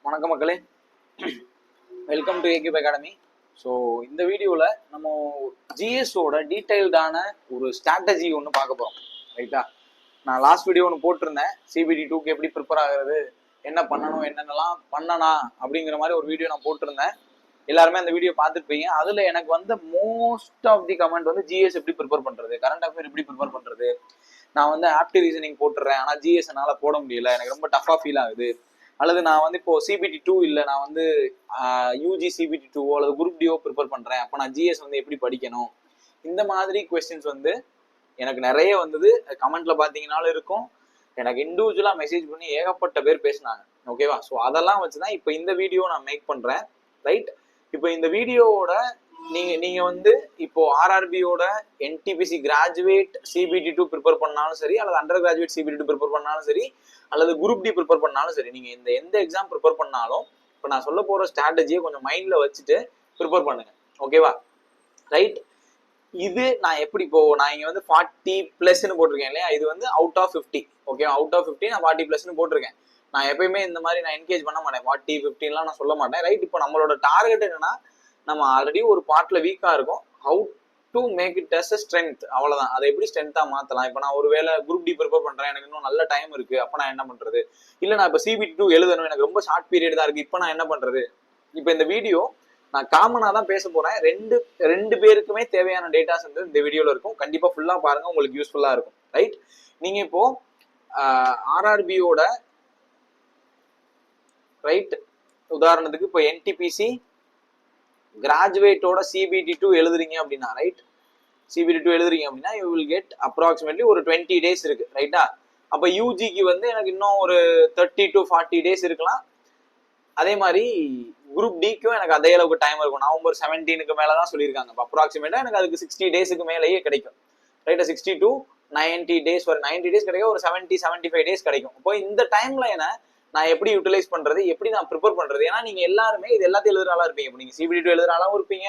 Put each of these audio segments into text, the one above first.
வணக்கம் மக்களே, welcome to ஏகியூப் academy. So இந்த வீடியோவில் நம்ம ஜிஎஸோட டீட்டெயில்டான ஒரு ஸ்ட்ராட்டஜி ஒன்று பார்க்க போகிறோம். ரைட்டா, நான் லாஸ்ட் வீடியோ ஒன்று போட்டிருந்தேன். CBT2க்கு எப்படி ப்ரிப்பேர் ஆகிறது, என்ன பண்ணணும், என்னென்னலாம் பண்ணலாம் அப்படிங்கிற மாதிரி ஒரு வீடியோ நான் போட்டிருந்தேன். எல்லாருமே அந்த வீடியோ பார்த்துருப்பீங்க. அதில் எனக்கு வந்து மோஸ்ட் ஆஃப் தி கமெண்ட் வந்து ஜிஎஸ் எப்படி ப்ரிப்பேர் பண்ணுறது, கரண்ட் அஃபேர் எப்படி ப்ரிப்பேர் பண்ணுறது, நான் வந்து ஆப்டி ரீசனிங் போட்டுறேன் ஆனால் ஜிஎஸ் என்னால் போட முடியல, எனக்கு ரொம்ப டஃப்பாக ஃபீல் ஆகுது, அல்லது நான் வந்து இப்போ CBT2 இல்லை, நான் வந்து யூஜி CBT2 அல்லது குரூப் டிஓ ப்ரிப்பேர் பண்ணுறேன், அப்போ நான் ஜிஎஸ் வந்து எப்படி படிக்கணும், இந்த மாதிரி கொஸ்டின்ஸ் வந்து எனக்கு நிறைய வந்தது. கமெண்ட்ல பார்த்தீங்கன்னாலும் இருக்கும், எனக்கு இண்டிவிஜுவலாக மெசேஜ் பண்ணி ஏகப்பட்ட பேர் பேசினாங்க. ஓகேவா, ஸோ அதெல்லாம் வச்சு தான் இப்போ இந்த வீடியோ நான் மேக் பண்ணுறேன். ரைட், இப்போ இந்த வீடியோவோட நீங்க வந்து இப்போ ஆர்ஆர்பியோட என்டிபிசி கிராஜுவேட் CBT2 ப்ரிப்பேர் பண்ணாலும் சரி, அல்லது அண்டர் கிராஜுவேட் CBT2 ப்ரிப்பேர் பண்ணாலும் சரி, அல்லது குரூப் டி ப்ரிப்பேர் பண்ணாலும் சரி, நீங்க எந்த எக்ஸாம் ப்ரிப்பேர் பண்ணாலும் இப்போ நான் சொல்ல போற ஸ்ட்ராட்டஜியை கொஞ்சம் மைண்ட்ல வச்சுட்டு ப்ரிப்பேர் பண்ணுங்க. ஓகேவா, ரைட். இது நான் எப்படி இப்போ நான் இங்க வந்து 40+ போட்டிருக்கேன் இல்லையா, இது வந்து out of 50. Okay, out of 50 நான் 40+ போட்டிருக்கேன். நான் எப்பயுமே இந்த மாதிரி நான் என்கேஜ் பண்ண மாட்டேன், 40, 15 நான் சொல்ல மாட்டேன். ரைட், இப்போ நம்மளோட டார்கெட் என்னன்னா, நம்ம ஆல்ரெடி ஒரு பார்ட்ல வீக்கா இருக்கும், how to make it as a strength, அவ்வளவுதான். அதை எப்படி ஸ்ட்ரென்த்தா மாத்தலாம். இப்போ நான் ஒரு வேளை குரூப் டி ப்ரிப்பேர் பண்றேன், எனக்கு இன்னும் நல்ல டைம் இருக்கு, அப்ப நான் என்ன பண்றது, இல்ல நான் இப்போ CBT2 எழுதணும், எனக்கு ரொம்ப ஷார்ட் பீரியட் தான் இருக்கு, இப்போ நான் என்ன பண்றது. இப்போ இந்த வீடியோ நான் காமனா தான் பேச போறேன். ரெண்டு பேருக்குமே தேவையான டேட்டாஸ் வந்து இந்த வீடியோல இருக்கும். கண்டிப்பா ஃபுல்லா பாருங்க, உங்களுக்கு யூஸ்ஃபுல்லா இருக்கும். ரைட், நீங்க இப்போ ஆர்ஆர்பியோட ரைட் உதாரணத்துக்கு இப்போ NTPC கிராஜுவேட்டோட CBT2 எழுதுறீங்க அப்படின்னா, ரைட், CBT2 எழுதுறீங்க அப்படின்னா யூ வில் கெட் அப்ராக்சிமேட்லி ஒரு 20 days இருக்கு. ரைட்டா, அப்ப யூஜிக்கு வந்து எனக்கு இன்னும் ஒரு 30 to 40 days இருக்கலாம். அதே மாதிரி குரூப் டிக்கும் எனக்கு அதே அளவுக்கு டைம் இருக்கும். நவம்பர் 17க்கு மேலதான் சொல்லியிருக்காங்க. அப்ராக்சிமேட்டா எனக்கு அதுக்கு 60 daysக்கு மேலேயே கிடைக்கும். ரைட்டா, 60 to 90 days வரை, 90 days கிடைக்கும், ஒரு 70-75 days கிடைக்கும். இப்போ இந்த டைம்ல நான் எப்படி யூட்டிலைஸ் பண்றது, எப்படி நான் ப்ரிப்பேர் பண்றது. ஏன்னா நீங்க எல்லாருமே இது எல்லாத்தையும் எழுதுற ஆளா இருப்பீங்க. இப்போ நீங்க CBT2 எழுதுற ஆளாவும் இருப்பீங்க,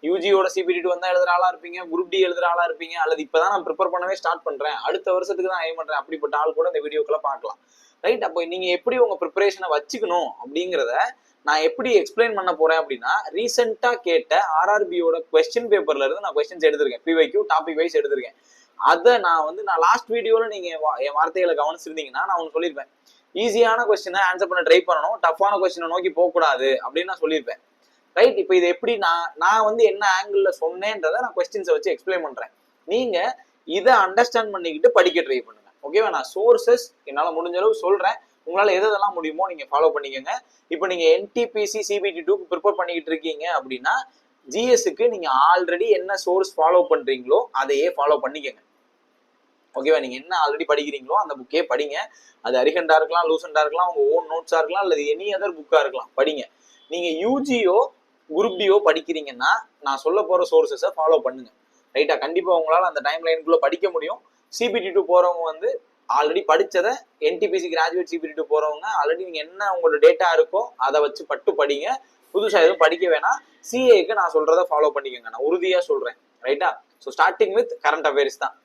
யூஜியோட CBT2 வந்தா எழுதுற ஆளா இருப்பீங்க, குரூப் டி எழுதுற ஆளா இருப்பீங்க, அல்லது இப்பதான் நான் ப்ரிப்பேர் பண்ணவே ஸ்டார்ட் பண்றேன், அடுத்த வருஷத்துக்கு தான் எய்ம் பண்றேன், அப்படிப்பட்ட ஆள் கூட இந்த வீடியோக்குள்ள பார்க்கலாம். ரைட், அப்போ நீங்க எப்படி உங்க ப்ரிப்பரேஷனை வச்சுக்கணும் அப்படிங்கிறத நான் எப்படி எக்ஸ்பிளைன் பண்ண போறேன் அப்படின்னா, ரீசெண்டா கேட்ட ஆர்ஆர்பியோட கொஸ்டின் பேப்பர்ல இருந்து நான் கொஸ்டின்ஸ் எடுத்திருக்கேன். PYQ டாபிக் வைஸ் எடுத்திருக்கேன். அதை நான் லாஸ்ட் வீடியோல நீங்க என் வார்த்தைகளை கவனிச்சிருந்தீங்கன்னா நான் ஒன்று சொல்லியிருப்பேன், ஈஸியான கொஸ்டினை ஆன்சர் பண்ண ட்ரை பண்ணணும், டஃப்பான கொஸ்டினை நோக்கி போகக்கூடாது அப்படின்னு நான் சொல்லியிருப்பேன். ரைட், இப்போ இது எப்படி நான் வந்து என்ன ஆங்கிள் சொன்னேன்றதை நான் கொஸ்டின்ஸை வச்சு எக்ஸ்பிளைன் பண்றேன். நீங்க இதை அண்டர்ஸ்டாண்ட் பண்ணிக்கிட்டு படிக்க ட்ரை பண்ணுங்க. ஓகேவா, நான் சோர்சஸ் என்னால் முடிஞ்ச அளவு சொல்றேன், உங்களால் எதெல்லாம் முடியுமோ நீங்க ஃபாலோ பண்ணிக்கோங்க. இப்போ நீங்க NTPC CBT2 ப்ரிப்பேர் பண்ணிக்கிட்டு இருக்கீங்க அப்படின்னா, ஜிஎஸ்க்கு நீங்க ஆல்ரெடி என்ன சோர்ஸ் ஃபாலோ பண்றீங்களோ அதையே ஃபாலோ பண்ணிக்கோங்க. ஓகேவா, நீங்க என்ன ஆல்ரெடி படிக்கிறீங்களோ அந்த புக்கே படிங்க. அது அரிஹண்டா இருக்கலாம், லூசண்டா இருக்கலாம், உங்க ஓன் நோட்ஸா இருக்கலாம், அல்லது எனி அதர் புக்கா இருக்கலாம், படிங்க. நீங்க யூஜியோ குரூப் டிஓ படிக்கிறீங்கன்னா நான் சொல்ல போற சோர்சஸை ஃபாலோ பண்ணுங்க. ரைட்டா, கண்டிப்பா உங்களால அந்த டைம் லைனுக்குள்ள படிக்க முடியும். CBT2 போறவங்க வந்து ஆல்ரெடி படிச்சதை, NTPC கிராஜுவேட் CBT2 போறவங்க ஆல்ரெடி நீங்க என்ன உங்களோட டேட்டா இருக்கோ அதை வச்சு பட்டு படிங்க. புதுசா எதுவும் படிக்க வேணாம். CAக்கு நான் சொல்றதை ஃபாலோ பண்ணிக்கோங்க, நான் உறுதியா சொல்றேன். ரைட்டா, so starting with current affairs தான்.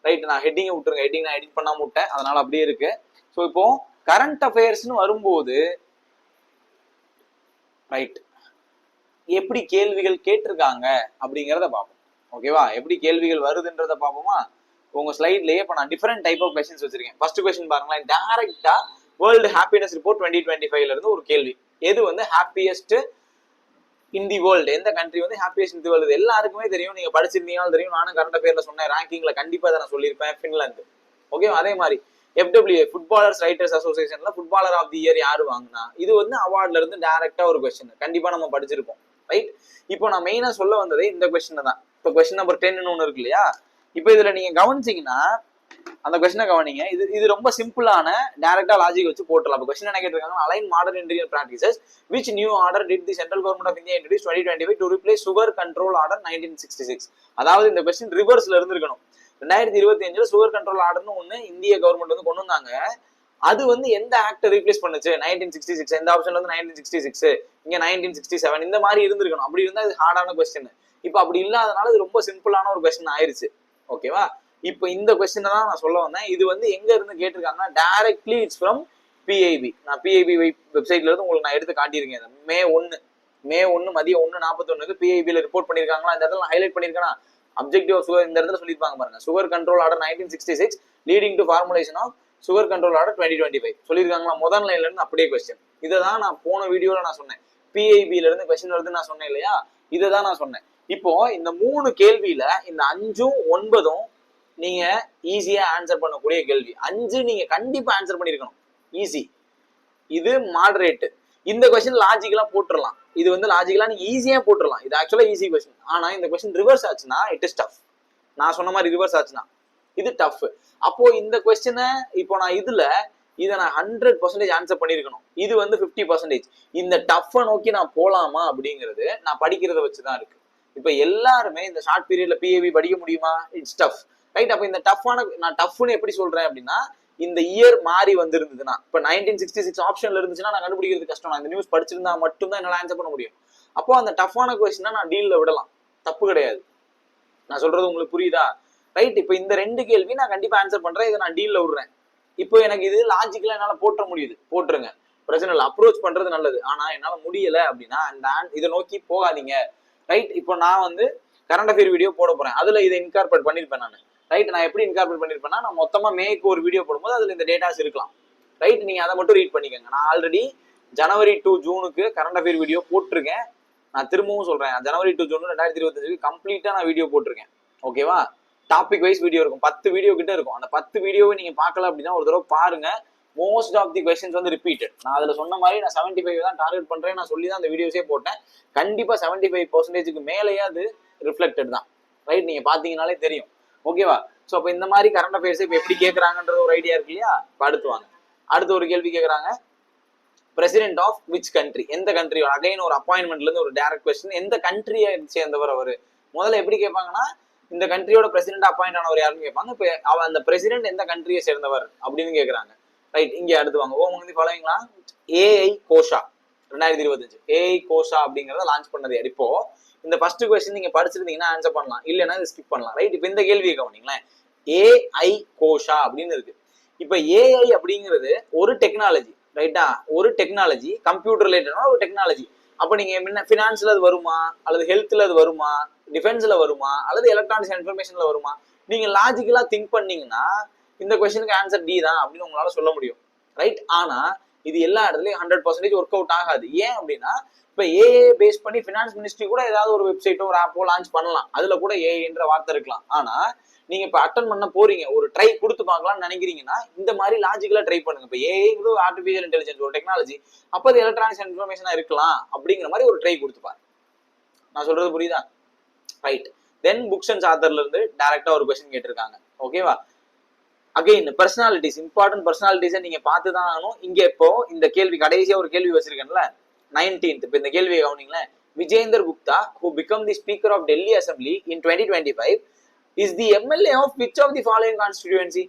ரைட், நான் ஹெட்டிங்கை விட்டுருங்க, ஹெட்டிங் நான் எடிட் பண்ணாம விட்டேன், அதனால அப்படியே இருக்கு. ஸோ இப்போ கரண்ட் அஃபேர்ஸ்னு வரும்போது ரைட், எப்படி கேள்விகள் கேட்டிருக்காங்க அப்படிங்கிறத பார்ப்போம். ஓகேவா, எப்படி கேள்விகள் வருதுன்றத பார்ப்போமா. உங்க ஸ்லைட்லயே இப்போ நான் டிஃபரெண்ட் டைப் ஆஃப் கொஸ்டின்ஸ் வச்சிருக்கேன். ஃபர்ஸ்ட் கொஸ்டின் பாருங்களேன், டைரக்டா வேர்ல்டு ஹாப்பினஸ் ரிப்போர்ட் 2025ல இருந்து ஒரு கேள்வி. எது வந்து ஹாப்பியஸ்ட் இன் தி வேர்ல்டு, எந்த கண்ட்ரி வந்து ஹாப்பியஸ்ட் இன் தி வேர்ல்டு எல்லாருக்குமே தெரியும், நீங்க படிச்சிருந்தீங்கனாலும் தெரியும், நானும் கரண்ட் அஃபேர்ல சொன்னேன், ரேங்கிங்ல கண்டிப்பா அதை நான் சொல்லியிருப்பேன், ஃபின்லாந்து. ஓகே, அதே மாதிரி FWA ஃபுட்பாலர்ஸ் ரைட்டர்ஸ் அசோசியேஷன்ல ஃபுட்பாலர் ஆஃப் தி இயர் யாரு வாங்கினா, இது வந்து அவார்ட்ல இருந்து டைரக்டா ஒரு கொஸ்டின், கண்டிப்பா நம்ம படிச்சிருப்போம். ரைட், இப்போ நான் மெயினா சொல்ல வந்ததே இந்த கொஸ்டின் தான். இப்போ கொஸ்டின் நம்பர் 10 ஒன்று இருக்கு இல்லையா, இப்போ இதுல நீங்க கவனிச்சீங்கன்னா அந்த கொஸ்டினை கவனிங்க. இது ரொம்ப சிம்பிளான டைரக்டா லாஜிக் வச்சு போட்டுலாம். இப்போ கொஸ்டின் என்ன கேட்டிருக்காங்க, align modern Indian practices which new order did the central government of India introduce 2025 to replace sugar control order 1966. அதாவது இந்த கொஸ்டின் ரிவர்ஸ்ல இருந்திருக்கணும். 2025 சுகர் கண்ட்ரோல் ஆர்டர்னு ஒண்ணு இந்திய கவர்மெண்ட் வந்து கொண்டு வந்தாங்க. அது வந்து எந்த ஆக்ட் ரீப்ளேஸ் பண்ணுச்சு, 1966. எந்த ஆப்ஷன்ல வந்து 1966, இங்க 1967, இந்த மாதிரி இருந்திருக்கணும். அப்படி இருந்தா இது ஹார்டான கொஸ்டின். இப்போ அப்படி இல்லாதனால இது ரொம்ப சிம்பிளான ஒரு கொஸ்டின் ஆயிருச்சு. ஓகேவா, இப்போ இந்த கொஸ்டின் தான் நான் சொல்ல வந்தேன். இது வந்து எங்க இருந்து கேட்டிருக்காங்கன்னா, டைரக்ட்லி இட்ஸ் ஃப்ரம் பிஐபி. நான் பிஐபி வெப்சைட்ல இருந்து உங்களுக்கு நான் எடுத்து காட்டியிருக்கேன். மே 1 மதியம் 1:41 பிஐபியில் ரிப்போர்ட் பண்ணியிருக்காங்களா, இந்த இடத்துல ஹைலைட் பண்ணியிருக்கேன்னா அப்ஜெக்டிவ் ஆஃப் சுகர் இந்த இடத்துல சொல்லியிருப்பாங்க பாருங்க. Sugar control order 1966 leading to formulation of sugar control order 2025 சொல்லியிருக்காங்களா. முதல் லைன்ல இருந்து அப்படியே கொஸ்டின். இதை தான் நான் போன வீடியோல நான் சொன்னேன். பிஐபில இருந்து கொஸ்டின் வருதுன்னு நான் சொன்னேன் இல்லையா, இதை தான் நான் சொன்னேன். இப்போ இந்த 3 கேள்வியில இந்த 5ம் 9ம் நீங்க ஈஸியா ஆன்சர் பண்ணக்கூடிய கேள்வி. 5 நீங்க கண்டிப்பா ஆன்சர் பண்ணிருக்கணும், ஈஸி. இது மாடரேட். இந்த கொஸ்டின் லாஜிக்கலா போட்டுடலாம். இது வந்து லாஜிக்கலா நீங்க ஈஸியா போட்டுடலாம். இது ஆக்சுவலா ஈஸி கொஸ்டின். ஆனா இந்த கொஸ்டின் ரிவர்ஸ் ஆச்சுன்னா இட் இஸ் டஃப். நான் சொன்ன மாதிரி ரிவர்ஸ் ஆச்சுன்னா இது டஃப். அப்போ இந்த கொஸ்டினை இப்போ நான் இதை நான் 100% ஆன்சர் பண்ணிருக்கணும். இது வந்து 50%. இந்த டஃப்பை நோக்கி நான் போலாமா அப்படிங்கிறது நான் படிக்கிறத வச்சுதான் இருக்கு. இப்ப எல்லாருமே இந்த ஷார்ட் பீரியட்ல பிஏவி படிக்க முடியுமா? It's tough, right? அப்ப இந்த டஃப்பான நான் டஃப்னு எப்படி சொல்றேன் அப்படின்னா, இந்த இயர் மாறி வந்திருந்ததுன்னா, இப்ப 1966 ஆப்ஷன்ல இருந்துச்சுன்னா நான் கண்டுபிடிக்கிறது கஷ்டம். நான் இந்த நியூஸ் படிச்சிருந்தா மட்டும்தான் என்னால ஆன்சர் பண்ண முடியும். அப்போ அந்த டஃப்பான கொஸ்டினா நான் டீல்ல விடலாம், தப்பு கிடையாது. நான் சொல்றது உங்களுக்கு புரியுதா? ரைட். இப்ப இந்த 2 கேள்வி நான் கண்டிப்பா ஆன்சர் பண்றேன், இதை நான் டீல்ல விடுறேன். இப்போ எனக்கு இது லாஜிக்கலா என்னால போட்ட முடியுது, போட்டுருங்க, பிரச்சனை இல்லை. அப்ரோச் பண்றது நல்லது. ஆனா என்னால முடியல அப்படின்னா இதை நோக்கி போகாதீங்க, ரைட்? இப்போ நான் வந்து கரண்ட் அஃபேர் வீடியோ போட போறேன், அதுல இதை இன்கார்பரேட் பண்ணிருப்பேன் நான், ரைட்? நான் எப்படி இன்கார்பரேட் பண்ணிருப்பேன்னா, நான் மொத்தமா மேக்கு ஒரு வீடியோ போடும்போது அதுல இந்த டேட்டாஸ் இருக்கலாம், ரைட்? நீங்க அதை மட்டும் ரீட் பண்ணிக்கோங்க. நான் ஆல்ரெடி ஜனவரி டு ஜூனுக்கு கரண்ட் அஃபேர் வீடியோ போட்டிருக்கேன். நான் திரும்பவும் சொல்றேன், ஜனவரி டு ஜூன் 2025 கம்ப்ளீட்டா நான் வீடியோ போட்டிருக்கேன். ஓகேவா? டாபிக் வைஸ் வீடியோ இருக்கும், 10 வீடியோ கிட்ட இருக்கும். அந்த 10 வீடியோவை நீங்க பார்க்கல அப்படின்னா ஒரு தடவை பாருங்க. மோஸ்ட் ஆஃப் தி கொஸ்டின்ஸ் வந்து ரிப்பீட்டட். நான் அதுல சொன்ன மாதிரி நான் 75 தான் டார்கெட் பண்றேன், நான் சொல்லி தான் அந்த வீடியோஸே போட்டேன். கண்டிப்பா 75% மேலேயே அது ரிஃப்ளெக்டட் தான், ரைட்? நீங்க பாத்தீங்கன்னாலே தெரியும். ஓகேவா? ஸோ அப்போ இந்த மாதிரி கரண்ட் அஃபேர்ஸ் இப்போ எப்படி கேட்கறாங்கன்ற ஒரு ஐடியா இருக்கு இல்லையா? இப்போ அடுத்து வாங்க. அடுத்த ஒரு கேள்வி கேட்கறாங்க, பிரசிடென்ட் ஆஃப் விச் கண்ட்ரி, எந்த கண்ட்ரி? அகைன் ஒரு அப்பாயின்மெண்ட்ல இருந்து ஒரு டைரக்ட் கொஸ்டின், எந்த கண்ட்ரியை சேர்ந்தவர் அவரு? முதல்ல எப்படி கேட்பாங்கன்னா, இந்த கண்ட்ரியோட பிரசிடென்ட் அப்பாயிண்ட் ஆனவர் யாருன்னு கேட்பாங்க. இப்போ அந்த பிரசிடென்ட் எந்த கண்ட்ரியை சேர்ந்தவர் அப்படின்னு கேட்கறாங்க, ரைட்? இங்க அடுத்து வாங்க. வந்து ஃபாலோவிங்களா ஏஐ கோஷா 2025 ஏஐ கோஷா அப்படிங்கறத லான்ச் பண்ணது யார்? இப்போ இந்த ஃபர்ஸ்ட் கொஸ்டின் நீங்க படிச்சிருந்தீங்கன்னா ஆன்சர் பண்ணலாம், இல்லைன்னா ஸ்கிப் பண்ணலாம், ரைட்? இப்போ இந்த கேள்வியை கவனிங்களேன். ஏஐ கோஷா அப்படின்னு இருக்கு. இப்போ ஏஐ அப்படிங்கிறது ஒரு டெக்னாலஜி, ரைட்டா? ஒரு டெக்னாலஜி, கம்ப்யூட்டர் ரிலேட்டடான ஒரு டெக்னாலஜி. அப்ப நீங்க முன்ன ஃபினான்ஸ்ல அது வருமா, அல்லது ஹெல்த்ல அது வருமா, டிஃபென்ஸ்ல வருமா, அல்லது எலக்ட்ரானிக்ஸ் அண்ட் இன்ஃபர்மேஷன்ல வருமா? நீங்க லாஜிக்கலா திங்க் பண்ணீங்கன்னா இந்த கொஸ்டினுக்கு ஆன்சர் டி தான் அப்படின்னு உங்களால சொல்ல முடியும், ரைட்? ஆனா இது எல்லா இடத்துலயும் 100% ஒர்க் அவுட் ஆகாது. ஏன் அப்படின்னா, இப்ப ஏஏ பேஸ் பண்ணி ஃபினான்ஸ் மினிஸ்ட்ரி கூட ஏதாவது ஒரு வெப்சைட்டோ ஒரு ஆப்போ லான்ச் பண்ணலாம், அதுல கூட ஏஐன்ற வார்த்தை இருக்கலாம். ஆனா நீங்க இப்ப அட்டன் பண்ண போறீங்க, ஒரு ட்ரை கொடுத்து பார்க்கலாம்னு நினைக்கிறீங்கன்னா இந்த மாதிரி லாஜிக்கலா ட்ரை பண்ணுங்க. இப்ப ஏஐ ஆர்டிபிஷியல் இன்டெலிஜென்ஸ் ஒரு டெக்னாலஜி, அப்ப அது எலக்ட்ரானிக்ஸ் அண்ட் இன்ஃபர்மேஷனா இருக்கலாம் அப்படிங்கிற மாதிரி ஒரு ட்ரை கொடுத்து பாரு. நான் சொல்றது புரியுதா? ரைட். தென் புக்ஸ் அண்ட் ஆத்தர்ல இருந்து டைரக்டா ஒரு கொஸ்டின் கேட்டிருக்காங்க. ஓகேவா? அகைன் பர்சனாலிட்டிஸ், இம்பார்ட்டன்ட் பர்சனாலிட்டிஸை நீங்க பார்த்துதான் ஆகணும். இங்க இப்போ இந்த கேள்வி கடைசியா ஒரு கேள்வி வச்சிருக்கேன்ல 19th. இப்போ இந்த கேள்வியை கவனிங்களேன். Vijender Gupta who become the speaker of Delhi Assembly in 2025 is the MLA of which of the following constituency?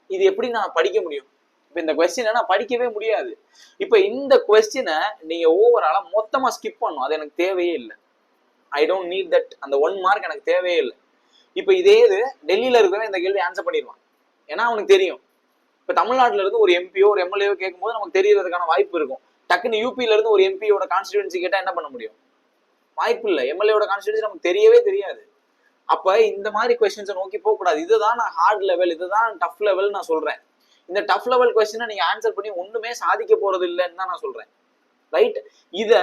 இது எப்படி நான் படிக்க முடியும்? இப்போ இந்த கொஸ்டினை நான் படிக்கவே முடியாது. இப்போ இந்த கொஸ்டினை நீங்க ஓவராலா மொத்தமா ஸ்கிப் பண்ணும், அது எனக்கு தேவையே இல்லை. I don't need that. அந்த 1 மார்க் எனக்கு தேவையே இல்லை. இப்போ இதே இது டெல்லியில இருக்கிறவன் இந்த கேள்வி ஆன்சர் பண்ணிடுவான், ஏன்னா அவனுக்கு தெரியும். இப்ப தமிழ்நாட்டுல இருந்து ஒரு எம்பியோ ஒரு எம்எல்ஏ கேட்கும்போது நமக்கு தெரியறதுக்கான வாய்ப்பு இருக்கும். டக்குன்னு யூபியில இருந்து ஒரு எம்பியோட கான்ஸ்டிடுவன்சி கேட்டா என்ன பண்ண முடியும்? வாய்ப்பு இல்லை. எம்எல்ஏட கான்ஸ்டிடுவன்சி நமக்கு தெரியவே தெரியாது. அப்ப இந்த மாதிரி கொஸ்டின்ஸை நோக்கி போக கூடாது. இதுதான் நான் ஹார்ட் லெவல், இதுதான் டஃப் லெவல் நான் சொல்றேன். இந்த டஃப் லெவல் கொஸ்டினை நீங்க ஆன்சர் பண்ணி ஒண்ணுமே சாதிக்க போறது இல்லைன்னு தான் நான் சொல்றேன், ரைட்? இத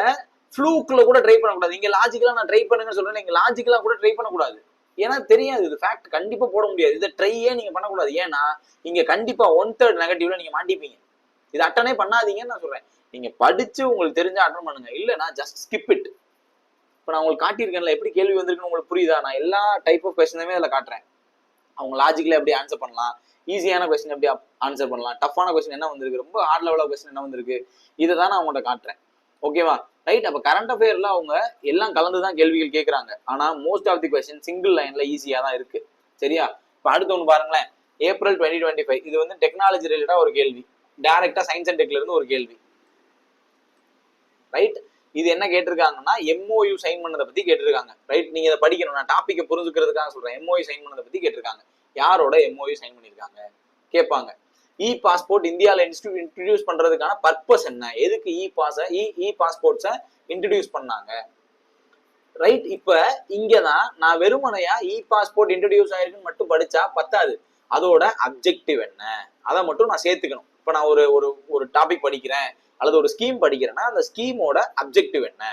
ஃப்ளூக்ல கூட ட்ரை பண்ணக்கூடாது. இங்க லாஜிக்கலா நான் ட்ரை பண்ணுங்கன்னு சொல்றேன், நீங்க லாஜிக்கலா கூட ட்ரை பண்ணக்கூடாது. ஏன்னா தெரியாது, இது ஃபேக்ட், கண்டிப்பா போட முடியாது. இதை ட்ரையே நீங்க பண்ணக்கூடாது. ஏன்னா இங்க கண்டிப்பா 1/3 நெகட்டிவ்ல நீங்க மாட்டிப்பீங்க. இது அட்டனே பண்ணாதீங்கன்னு நான் சொல்றேன். நீங்க படிச்சு உங்களுக்கு தெரிஞ்சா அட்டன் பண்ணுங்க, இல்லைன்னா ஜஸ்ட் ஸ்கிப் இட். இப்போ நான் உங்களுக்கு காட்டியிருக்கேன்ல எப்படி கேள்வி வந்திருக்குன்னு உங்களுக்கு புரியுதா? நான் எல்லா டைப் ஆஃப் கொஸ்டினுமே அதில் காட்டுறேன். அவங்க லாஜிக்கல எப்படி ஆன்சர் பண்ணலாம், ஈஸியான கொஸ்டின் எப்படி ஆன்சர் பண்ணலாம், டஃப்பான கொஸ்டின் என்ன வந்திருக்கு, ரொம்ப ஹார்ட் லெவல் கொஸ்டின் என்ன வந்திருக்கு, இதை தான் நான் உங்கள்கிட்ட காட்டுறேன். ஓகேவா? ரைட். அப்ப கரண்ட் அஃபேர்ல அவங்க எல்லாம் கலந்துதான் கேள்விகள் கேட்கறாங்க. ஆனா most of the question single லைன்ல ஈஸியா தான் இருக்கு, சரியா? இப்ப அடுத்து ஒன்று பாருங்களேன். ஏப்ரல் 2025 இது வந்து டெக்னாலஜி ரிலேட்டடா ஒரு கேள்வி, டைரக்டா சயின்ஸ் அண்ட் டெக்ல இருந்து ஒரு கேள்வி, ரைட்? இது என்ன கேட்டிருக்காங்கன்னா எம்ஓயு சைன் பண்ணதை பத்தி கேட்டிருக்காங்க, ரைட்? நீங்க இதை படிக்கணும், நான் டாபிக்கை புரிஞ்சுக்கிறதுக்காக சொல்றேன். எம்ஓயு சைன் பண்ணதை பத்தி கேட்டிருக்காங்க. யாரோட எம்ஓயு சைன் பண்ணிருக்காங்க கேட்பாங்க. இ பாஸ்போர்ட் இந்தியாவில் இன்ட்ரடியூஸ் பண்றதுக்கான பர்பஸ் என்ன, எதுக்கு இ பாஸ்போர்ட்ஸை இன்ட்ரடியூஸ் பண்ணாங்க, ரைட்? இப்ப இங்கதான் நான் வெறுமனையா இ பாஸ்போர்ட் இன்ட்ரடியூஸ் ஆயிருக்குன்னு மட்டும் படிச்சா பத்தாது, அதோட அப்ஜெக்டிவ் என்ன அதை மட்டும் நான் சேர்த்துக்கணும். இப்ப நான் ஒரு ஒரு ஒரு டாபிக் படிக்கிறேன் அல்லது ஒரு ஸ்கீம் படிக்கிறேன்னா அந்த ஸ்கீமோட அப்ஜெக்டிவ் என்ன,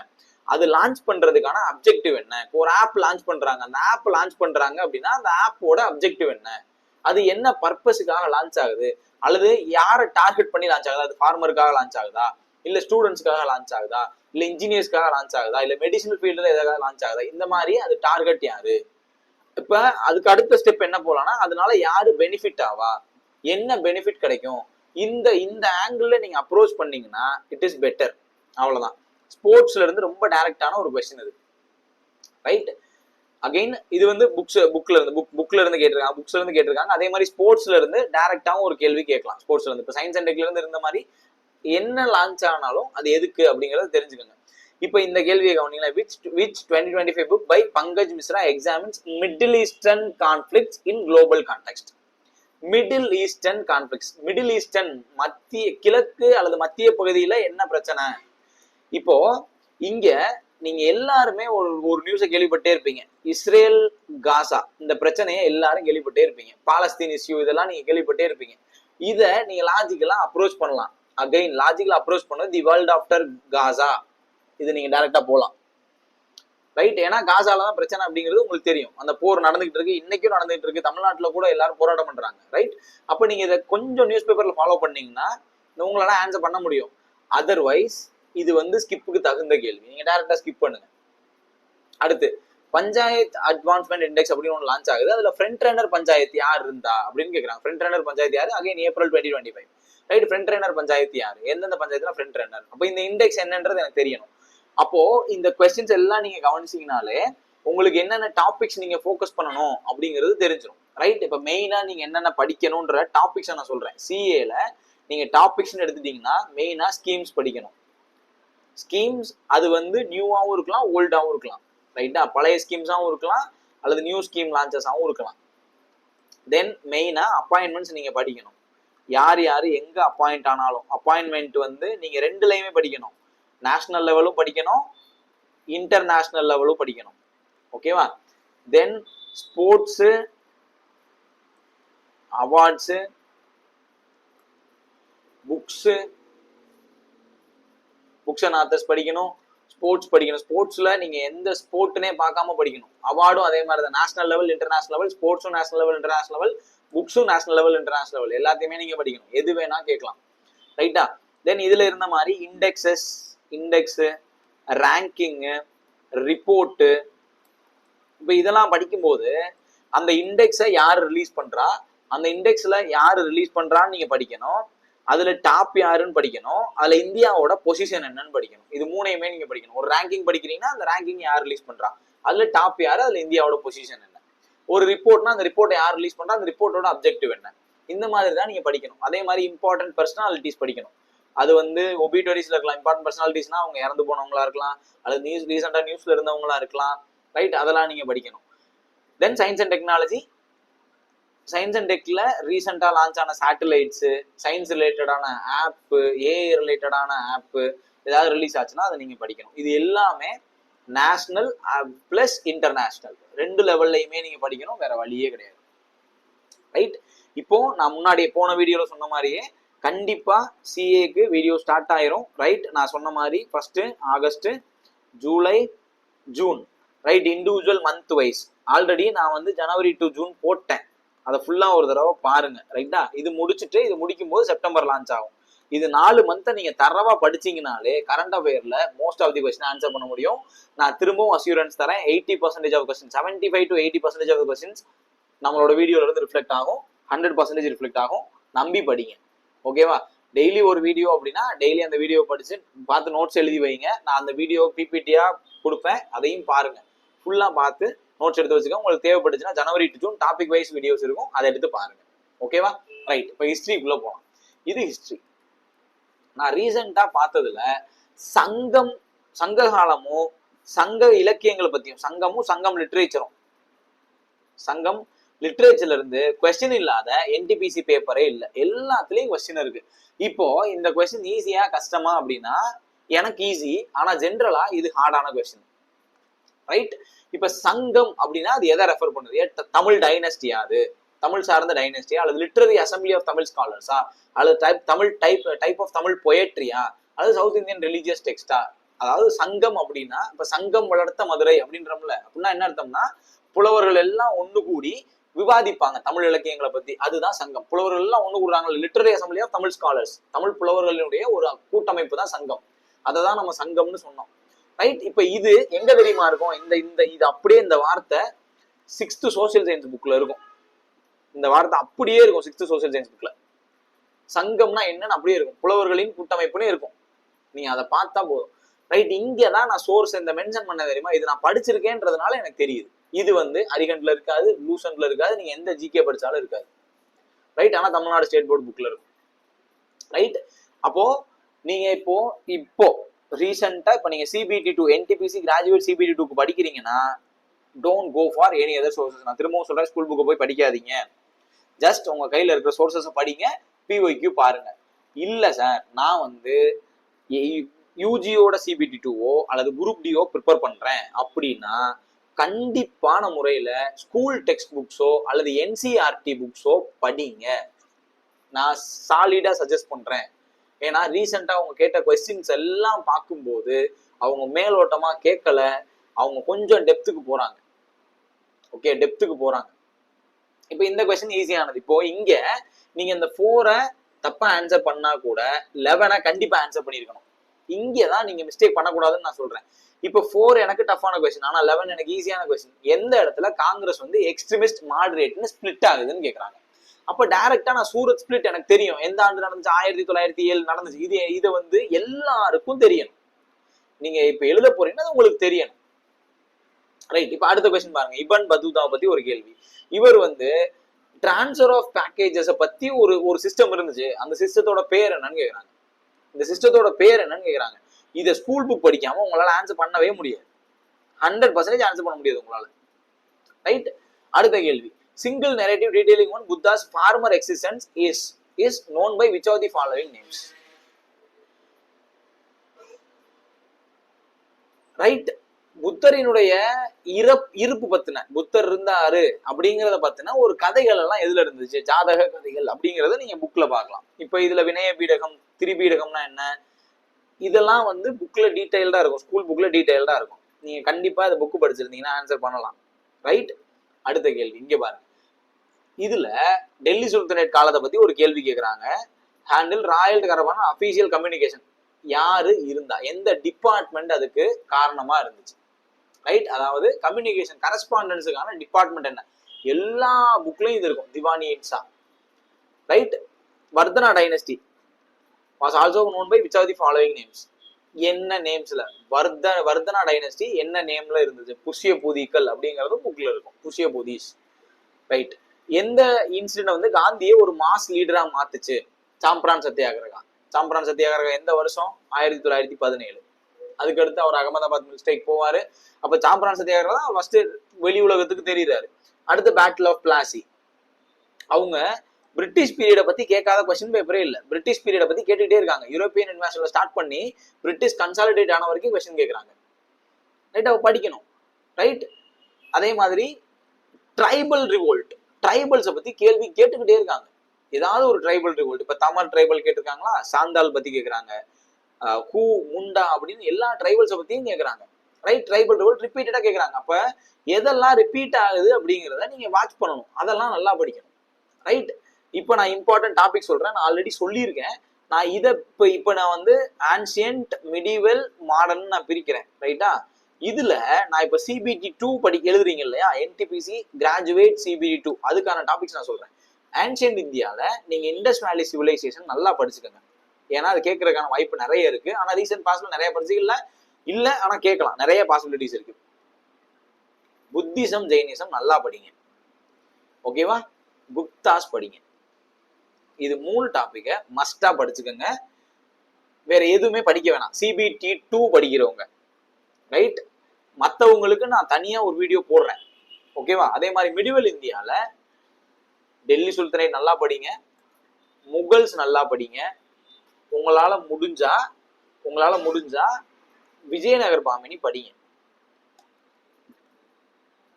அது லான்ச் பண்றதுக்கான அப்ஜெக்டிவ் என்ன. ஒரு ஆப் லான்ச் பண்றாங்க, அந்த ஆப் லான்ச் பண்றாங்க அப்படின்னா அந்த ஆப்போட அப்ஜெக்டிவ் என்ன, அது என்ன பர்பஸுக்காக லான்ச் ஆகுது, அல்லது யாரை டார்கெட் பண்ணி லான்ச் ஆகுதா, அது ஃபார்மருக்காக லான்ச் ஆகுதா, இல்ல ஸ்டூடெண்ட்ஸ்க்காக லான்ச் ஆகுதா, இல்ல இன்ஜினியர்ஸ்க்காக லான்ச் ஆகுதா, இல்ல மெடிசனல் ஃபீல்டுல எதாவது லான்ச் ஆகுதா, இந்த மாதிரி அது டார்கெட் யாரு. இப்ப அதுக்கு அடுத்த ஸ்டெப் என்ன போலாம்னா அதனால யாரு பெனிஃபிட் ஆவா, என்ன பெனிஃபிட் கிடைக்கும், இந்த இந்த ஆங்கிள் நீங்க அப்ரோச் பண்ணீங்கன்னா இட் இஸ் பெட்டர். அவ்வளவுதான். ஸ்போர்ட்ஸ்ல இருந்து ரொம்ப டைரக்டான ஒரு கொஸ்டின் இது, ரைட்? அகைன் இது வந்து புக்ல இருந்து கேட்டிருக்காங்க. அதே மாதிரி ஸ்போர்ட்ஸ்ல இருந்து டைரக்டாவும் ஒரு கேள்வி கேட்கலாம். ஸ்போர்ட்ஸ்ல இருந்து இப்ப சயின்ஸ் அண்ட் டெக்ல இருந்து இருந்த மாதிரி என்ன லான்ச் ஆனாலும் அது எதுக்கு அப்படிங்கறத தெரிஞ்சுக்கோங்க. இப்ப இந்த கேள்வியை கவனிங்களா, which 2025 book by Pankaj Misra examines Middle Eastern conflicts in global context. Middle eastern conflicts, middle eastern மத்திய கிழக்கு அல்லது மத்திய பகுதியில என்ன பிரச்சனை. இப்போ இங்க நீங்க எல்லாருமே ஒரு நியூஸை கேள்விப்பட்டே இருப்பீங்க, இஸ்ரேல் காசா இந்த பிரச்சனையை எல்லாரும் கேள்விப்பட்டே இருப்பீங்க, பாலஸ்தீன் இஷ்யூ இதெல்லாம் நீங்க கேள்விப்பட்டே இருப்பீங்க. இதை நீங்க லாஜிக்கலா அப்ரோச் பண்ணலாம். அகைன் லாஜிக்கலா அப்ரோச் பண்ணது தி வேர்ல்ட் ஆஃப்டர் காசா, இது நீங்க டைரக்டா போலாம், ரைட்? ஏன்னா காசால தான் பிரச்சனை அப்படிங்கிறது உங்களுக்கு தெரியும். அந்த போர் நடந்துகிட்டு இருக்கு, இன்னைக்கும் நடந்துகிட்டு இருக்கு, தமிழ்நாட்டுல கூட எல்லாரும் போராட்டம் பண்றாங்க, ரைட்? அப்ப நீங்க இதை கொஞ்சம் நியூஸ் பேப்பர்ல ஃபாலோ பண்ணீங்கன்னா உங்களால ஆன்சர் பண்ண முடியும். அதர்வைஸ் இது வந்து ஸ்கிப்புக்கு தகுந்த கேள்வி, நீங்க டைரக்டா ஸ்கிப் பண்ணுங்க. அடுத்து பஞ்சாயத்து அட்வான்ஸ்மெண்ட் இண்டெக்ஸ் அப்படின்னு ஒன்று லான்ச் ஆகுது. அதுல ஃப்ரண்ட் ரன்னர் பஞ்சாயத்து யார் இருந்தா அப்படின்னு கேட்கறாங்க. ஃப்ரண்ட் ரன்னர் பஞ்சாயத்து யாரு, again April 2025, right? Front runner panchayat யாரு, எந்தெந்த பஞ்சாயத்துல ஃப்ரண்ட் ரன்னர், அப்ப இந்த இண்டெக்ஸ் என்னன்றது எனக்கு தெரியணும். அப்போ இந்த கொஸ்டின்ஸ் எல்லாம் நீங்க கவனிச்சீங்கனாலே உங்களுக்கு என்னென்ன டாபிக்ஸ் நீங்க ஃபோக்கஸ் பண்ணணும் அப்படிங்கிறது தெரிஞ்சிடும், ரைட்? இப்ப மெயினா நீங்க என்னென்ன படிக்கணும்ன்ற டாபிக்ஸ் நான் சொல்றேன். சிஏல நீங்க டாபிக்ஸ் எடுத்துட்டீங்கன்னா மெயினா ஸ்கீம்ஸ் படிக்கணும். ஸ்கீம்ஸ் அது வந்து நியூவாகவும் இருக்கலாம், ஓல்டாகவும் இருக்கலாம், ரைட்டா? பழைய ஸ்கீம்ஸாகவும் இருக்கலாம் அல்லது நியூ ஸ்கீம் லான்ச்சஸாகவும் இருக்கலாம். தென் மெயினா அப்பாயின்மெண்ட்ஸ் நீங்க படிக்கணும். யார் யார் எங்க அப்பாயிண்ட் ஆனாலும் அப்பாயின்மெண்ட் வந்து நீங்க ரெண்டுலையுமே படிக்கணும். நேஷனல் லெவலும் படிக்கணும், இன்டர்நேஷனல் லெவலும் படிக்கணும், ஓகேவா? தென் sports awards, books and authors படிக்கணும், ஸ்போர்ட்ஸ் படிக்கணும். ஸ்போர்ட்ஸ்ல நீங்க எந்த ஸ்போர்ட்னே பார்க்காம படிக்கணும். அவார்டும் அதே மாதிரி தான், நேஷனல் லெவல் இன்டர்நேஷனல் லெவல், ஸ்போர்ட்ஸும் நேஷனல் லெவல் இன்டர்நேஷனல் லெவல், புக்ஸும் நேஷனல் லெவல் இன்டர்நேஷனல் லெவல், எல்லாத்தையுமே நீங்க படிக்கணும். எது வேணா கேட்கலாம், ரைட்டா? தென் இதுல இருந்த மாதிரி இண்டெக்ஸ், ரேங்கிங்கு, ரிப்போர்ட்டு, இப்ப இதெல்லாம் படிக்கும்போது அந்த இண்டெக்ஸை யார் ரிலீஸ் பண்றா, அந்த இண்டெக்ஸ்ல யாரு ரிலீஸ் பண்றான்னு நீங்க படிக்கணும். அதுல டாப் யாருன்னு படிக்கணும், அதுல இந்தியாவோட பொசிஷன் என்னன்னு படிக்கணும். இது மூணையுமே நீங்க படிக்கணும். ஒரு ரேங்கிங் படிக்கிறீங்கன்னா அந்த ரேங்கிங் யார் ரிலீஸ் பண்றா, அதுல டாப் யாரு, அதுல இந்தியாவோட பொசிஷன் என்ன. ஒரு ரிப்போர்ட்னா அந்த ரிப்போர்ட்டை யார் ரிலீஸ் பண்றா, அந்த ரிப்போர்ட்டோட அப்ஜெக்டிவ் என்ன. இந்த மாதிரி தான் நீங்க படிக்கணும். அதே மாதிரி இம்பார்ட்டன்ட் பர்சனாலிட்டிஸ் படிக்கணும். அது வந்து ஒபிட்டரிஸ்ல இருக்கலாம். இம்பார்ட்டன்ட் பர்சனாலிட்டிஸ்னா அவங்க இறந்து போனவங்களா இருக்கலாம், அல்லது ரீசெண்டா நியூஸ்ல இருந்தவங்களா இருக்கலாம், ரைட்? அதெல்லாம் நீங்க படிக்கணும். Then science and technology, science and டெக்ல ரீசெண்டா லான்ச் ஆன சேட்டலைட்ஸ், சயின்ஸ் ரிலேட்டடான ஆப், ஏஐ ரிலேட்டடான ஆப் ஏதாவது ரிலீஸ் ஆச்சுன்னா அதை நீங்க படிக்கணும். இது எல்லாமே நேஷனல் பிளஸ் இன்டர்நேஷனல் ரெண்டு லெவல்லையுமே நீங்க படிக்கணும், வேற வழியே கிடையாது, ரைட்? இப்போ நான் முன்னாடி போன வீடியோல சொன்ன மாதிரியே கண்டிப்பா சிஏக்கு வீடியோ ஸ்டார்ட் ஆயிரும், ரைட்? நான் சொன்ன மாதிரி first August, July, June, right? Individual month wise already நான் வந்து ஜனவரி டு ஜூன் போட்டேன், அதை ஃபுல்லா ஒரு தடவை பாருங்க, ரைட்டா? இது முடிச்சுட்டு இது முடிக்கும் போது செப்டம்பர் லான்ச் ஆகும். இது 4 மந்த்தை நீங்க தரவா படிச்சீங்கனாலே கரண்ட் அஃபேர்ல most of the question answer பண்ண முடியும். நான் திரும்பவும் அஷ்யூரன்ஸ் தரேன், 80% of question, 75 to 80% of questions நம்மளோட வீடியோல இருந்து ரிஃப்ளெக்ட் ஆகும், 100% ரிஃப்ளெக்ட் ஆகும். நம்பி படிங்க, ஓகேவா? டெய்லி ஒரு வீடியோ அப்படின்னா டெய்லி அந்த வீடியோ படிச்சு பார்த்து நோட்ஸ் எழுதி வைங்க. நான் அந்த வீடியோ பிபிடியா கொடுப்பேன், அதையும் பாருங்க, ஃபுல்லா பார்த்து நோட்ஸ் எடுத்து வச்சுக்கோங்க. உங்களுக்கு தேவைப்பட்டுச்சுன்னா ஜனவரி to June topic wise videos இருக்கும், அதை எடுத்து பாருங்க, ஓகேவா? ரைட். இப்போ ஹிஸ்டரிக்குள்ள போகலாம். இது ஹிஸ்டரி. நான் ரீசெண்டா பார்த்ததுல சங்க காலமும் சங்க இலக்கியங்களை பத்தியும், சங்கமும் சங்கம் லிட்ரேச்சரும், சங்கம் லிட்ரேச்சர்ல இருந்து கொஸ்டின் இல்லாத என்டிபிசி பேப்பரே இல்லை, எல்லாத்துலயும் கொஸ்டின் இருக்கு. இப்போ இந்த கொஸ்டின் ஈஸியா கஷ்டமா அப்படின்னா எனக்கு ஈஸி, ஆனா ஜென்ரலா இது ஹார்டான கொஸ்டின், ரைட்? இப்ப சங்கம் அப்படின்னா அது எதை ரெஃபர் பண்ணுது? தமிழ் டைனஸ்டியா, அது தமிழ் சார்ந்த டைனஸ்டியா, அல்லது லிட்டரரி அசம்பிளி ஆஃப் தமிழ் ஸ்காலர்ஸா, அல்லது டைப் ஆஃப் தமிழ் பொயட்ரியா, அல்லது சவுத் இந்தியன் ரிலீஜியஸ் டெக்ஸ்டா? அதாவது சங்கம் அப்படின்னா இப்ப சங்கம் வளர்த்த மதுரை அப்படின்றோம்ல, அப்படின்னா என்ன அர்த்தம்னா புலவர்கள் எல்லாம் ஒண்ணு கூடி விவாதிப்பாங்க தமிழ் இலக்கியங்களை பத்தி, அதுதான் சங்கம். புலவர்கள் எல்லாம் ஒண்ணு கூடுறாங்க, literary assembly of Tamil scholars, Tamil புலவர்களுடைய ஒரு கூட்டமைப்பு தான் சங்கம். அதை தான் நம்ம சங்கம்னு சொன்னோம், ரைட்? இப்ப இது எங்க தெரியுமா இருக்கும்? இந்த இந்த இது அப்படியே இந்த வார்த்தை 6th சோசியல் சயின்ஸ் புக்ல இருக்கும். இந்த வார்த்தை அப்படியே இருக்கும் 6th சோசியல் சயின்ஸ் புக்ல. சங்கம்னா என்னன்னு அப்படியே இருக்கும், புலவர்களின் கூட்டமைப்புன்னு இருக்கும். நீங்க அதை பார்த்தா போதும், ரைட்? இங்கதான் நான் சோர்ஸ் இந்த மென்ஷன் பண்ண தெரியுமா, இது நான் படிச்சிருக்கேன்றதுனால எனக்கு தெரியுது. இது வந்து அரிகண்ட்ல இருக்காது, லூசன்ட்ல இருக்காது, நீங்க எந்த ஜிகே படிச்சாலும் இருக்காது, ரைட்? ஆனா தமிழ்நாடு ஸ்டேட் போர்டு புக்ல இருக்கும், ரைட்? அப்போ நீங்க இப்போ ரீசெண்டா இப்ப நீங்க சிபிடி 2 என்டிபிசி கிராஜுவேட் சிபிடி 2க்கு படிக்கிறீங்கன்னா don't go for any other sources. நான் திரும்பவும் சொல்றேன், ஸ்கூல் புக்கை போய் படிக்காதீங்க, ஜஸ்ட் உங்க கையில இருக்கிற சோர்சஸை படிங்க, பிஒய்க்யூ பாருங்க. இல்ல சார் நான் வந்து யூஜியோட சிபிடி 2ஓ அல்லது குரூப் டிஓ ப்ரிப்பேர் பண்றேன் அப்படின்னா கண்டிப்பான முறையில ஸ்கூல் டெக்ஸ்ட் புக்ஸோ அல்லது என்சிஆர்டி புக்ஸோ படிங்க, நான் சாலிடா சஜஸ்ட் பண்றேன். ஏன்னா ரீசெண்டா அவங்க கேட்ட கொஸ்டின்ஸ் எல்லாம் பார்க்கும்போது அவங்க மேலோட்டமா கேட்கல, அவங்க கொஞ்சம் டெப்த்துக்கு போறாங்க, ஓகே, டெப்த்துக்கு போறாங்க. இப்போ இந்த கொஸ்டின் ஈஸியானது. இப்போ இங்க நீங்க இந்த 4 தப்பா ஆன்சர் பண்ணா கூட 11 கண்டிப்பா ஆன்சர் பண்ணிருக்கணும். இங்கதான் நீங்க மிஸ்டேக் பண்ணக்கூடாதுன்னு நான் சொல்றேன். இப்போ 4 எனக்கு டஃப்பான கொஸ்டின், ஆனா 11 எனக்கு ஈஸியான கொஸ்டின். எந்த இடத்துல காங்கிரஸ் வந்து எக்ஸ்ட்ரீமிஸ்ட் மாடரேட்னு ஸ்பிளிட் ஆகுதுன்னு கேக்குறாங்க. அப்ப டைரக்டா நான் சூரத் ஸ்பிளிட் எனக்கு தெரியும், எந்த ஆண்டு நடந்துச்சு, 1907 நடந்துச்சு. இது வந்து எல்லாருக்கும் தெரியணும். நீங்க இப்ப எழுத போறீங்கன்னா உங்களுக்கு தெரியணும், ரைட்? இப்ப அடுத்த கொஸ்டின் பாருங்க, இபன் பத்துதாவை பத்தி ஒரு கேள்வி. இவர் வந்து டிரான்ஸ்ஃபர் ஆஃப் பேக்கேஜஸ் பத்தி ஒரு சிஸ்டம் இருந்துச்சு, அந்த சிஸ்டத்தோட பேர் என்னன்னு கேக்குறாங்க. இந்த சிஸ்டத்தோட பேர் என்னன்னு கேக்குறாங்க. இதை ஸ்கூல் புக் படிக்காம உங்களால ஆன்சர் பண்ணவே முடியாது, 100% ஆன்சர் பண்ண முடியாது உங்களால, ரைட்? அடுத்த கேள்வி, single narrative detailing on Buddha's former existence is known by which of the following names? Right? புத்தரினுடைய இருப்பு பத்தின, புத்தர் இருந்தாரு அப்படிங்கிறத பத்தின ஒரு கதைகள் எல்லாம் எதுல இருந்துச்சு, ஜாதக கதைகள் அப்படிங்கறத நீங்க புக்ல பார்க்கலாம். இப்ப இதுல வினய பீடகம், திரிபீடகம்னா என்ன, இதெல்லாம் வந்து புக்ல டீடைல்டா இருக்கும், ஸ்கூல் புக்ல டீடைல்டா இருக்கும். நீங்க கண்டிப்பா இந்த புக் படிச்சிருந்தீங்கன்னா ஆன்சர் பண்ணலாம், ரைட்? அடுத்த கேள்வி இங்க பாருங்க, இதுல டெல்லி சுல்தானேட் காலத்தை பத்தி ஒரு கேள்வி கேட்கிறாங்க. ஹேண்டில் ராயல் கரபான அபிஷியல் கம்யூனிகேஷன் யாரு இருந்தா, எந்த டிபார்ட்மெண்ட் அதுக்கு காரணமா இருந்துச்சு, ரைட்? அதாவது கம்யூனிகேஷன் கரஸ்பாண்டன்ஸுக்கான டிபார்ட்மெண்ட் என்ன, எல்லா புக்லயும் இது இருக்கும், Diwani Insha, right? Vardhana dynasty was also known by which of the following names? என்ன நேம்ஸ்ல வர்தனா டைனஸ்டி என்ன நேம்ல இருந்துச்சு, புஷ்ய பூதிகள் அப்படிங்கிறது புக்ல இருக்கும், புஷ்ய பூதிஸ், ரைட்? எந்த இன்சிடென்ட் வந்து காந்தியை ஒரு மாஸ் லீடரா மாத்துச்சு, சாம்பிரான் சத்தியாகிரகா. சாம்பிரான் சத்தியாகிரகா எந்த வருஷம், 1917. அதுக்கடுத்து அவர் அகமதாபாத் மில்ஸ்டேக் போவாரு. அப்ப சாம்பிரான் சத்தியாகிரகா தான் ஃபர்ஸ்ட் வெளி உலகத்துக்கு தெரியுறாரு. அடுத்து பேட்டில் ஆஃப் பிளாசி. அவங்க பிரிட்டிஷ் பீரியடை பத்தி கேட்காத கொஸ்டின் பேப்பரே இல்ல, பிரிட்டிஷ் பீரியடை பத்தி கேட்டுக்கிட்டே இருக்காங்க. யூரோப்பியன் இன்வெஸ்டர்ல ஸ்டார்ட் பண்ணி பிரிட்டிஷ் கன்சாலிடேட் ஆன வரைக்கும் கொஸ்டின் கேட்கறாங்க, ரைட்? அவ படிக்கணும், ரைட்? அதே மாதிரி ட்ரைபல் ரிவோல்ட், ட்ரைபல்ஸை பத்தி கேள்வி கேட்டுக்கிட்டே இருக்காங்க. ஏதாவது ஒரு ட்ரைபல் ரிவோல்ட், இப்ப தமர் ட்ரைபல் கேட்டிருக்காங்களா, சாந்தால் பத்தி கேட்கறாங்க, ஹூ முண்டா அப்படின்னு எல்லா ட்ரைபல்ஸை பத்தியும் கேட்கறாங்க, ரைட்? ட்ரைபல் ரிவோல்ட் ரிப்பீட்டடா கேட்கறாங்க. அப்ப எதெல்லாம் ரிப்பீட் ஆகுது அப்படிங்கிறத நீங்க வாட்ச் பண்ணணும், அதெல்லாம் நல்லா படிக்கணும், ரைட்? இப்போ நான் இம்பார்ட்டன்ட் டாபிக் சொல்றேன், நான் ஆல்ரெடி சொல்லியிருக்கேன். நான் இதை இப்போ நான் வந்து ஆன்சியன்ட், மிடிவல், மாடர்ன் நான் பிரிக்கிறேன், ரைட்டா? இதுல நான் இப்ப சிபிடி 2 எழுதுறீங்க இல்லையா, என்டிபிசி கிராஜுவேட் சிபிடி 2, அதுக்கான டாபிக்ஸ் நான் சொல்றேன். ஆன்சியன்ட் இந்தியால நீங்க இண்டஸ் வேலி சிவிலைசேஷன் நல்லா படிச்சுக்கோங்க, ஏன்னா அது கேட்கறதுக்கான வாய்ப்பு நிறைய இருக்கு. ஆனா ரீசென்ட் பாஸ்ல நிறைய படிச்சுக்கல இல்ல, ஆனா கேட்கலாம், நிறைய பாசிபிலிட்டிஸ் இருக்கு. புத்திசம், ஜெயினிசம் நல்லா படிங்க, ஓகேவா? குப்தாஸ் படிங்க. இது 3 டாபிக்கை மஸ்டா படிச்சுக்கோங்க, வேற எதுவுமே படிக்க வேணாம். சிபிடி 2 படிக்கிறவங்க, ரைட்? மற்றவங்களுக்கு நான் தனியா ஒரு வீடியோ போடுறேன், ஓகேவா? அதே மாதிரி மிடிவல் இந்தியால டெல்லி சுல்தானேட் நல்லா படிங்க, முகல்ஸ் நல்லா படிங்க. உங்களால முடிஞ்சா விஜயநகர் பாமினி படிங்க,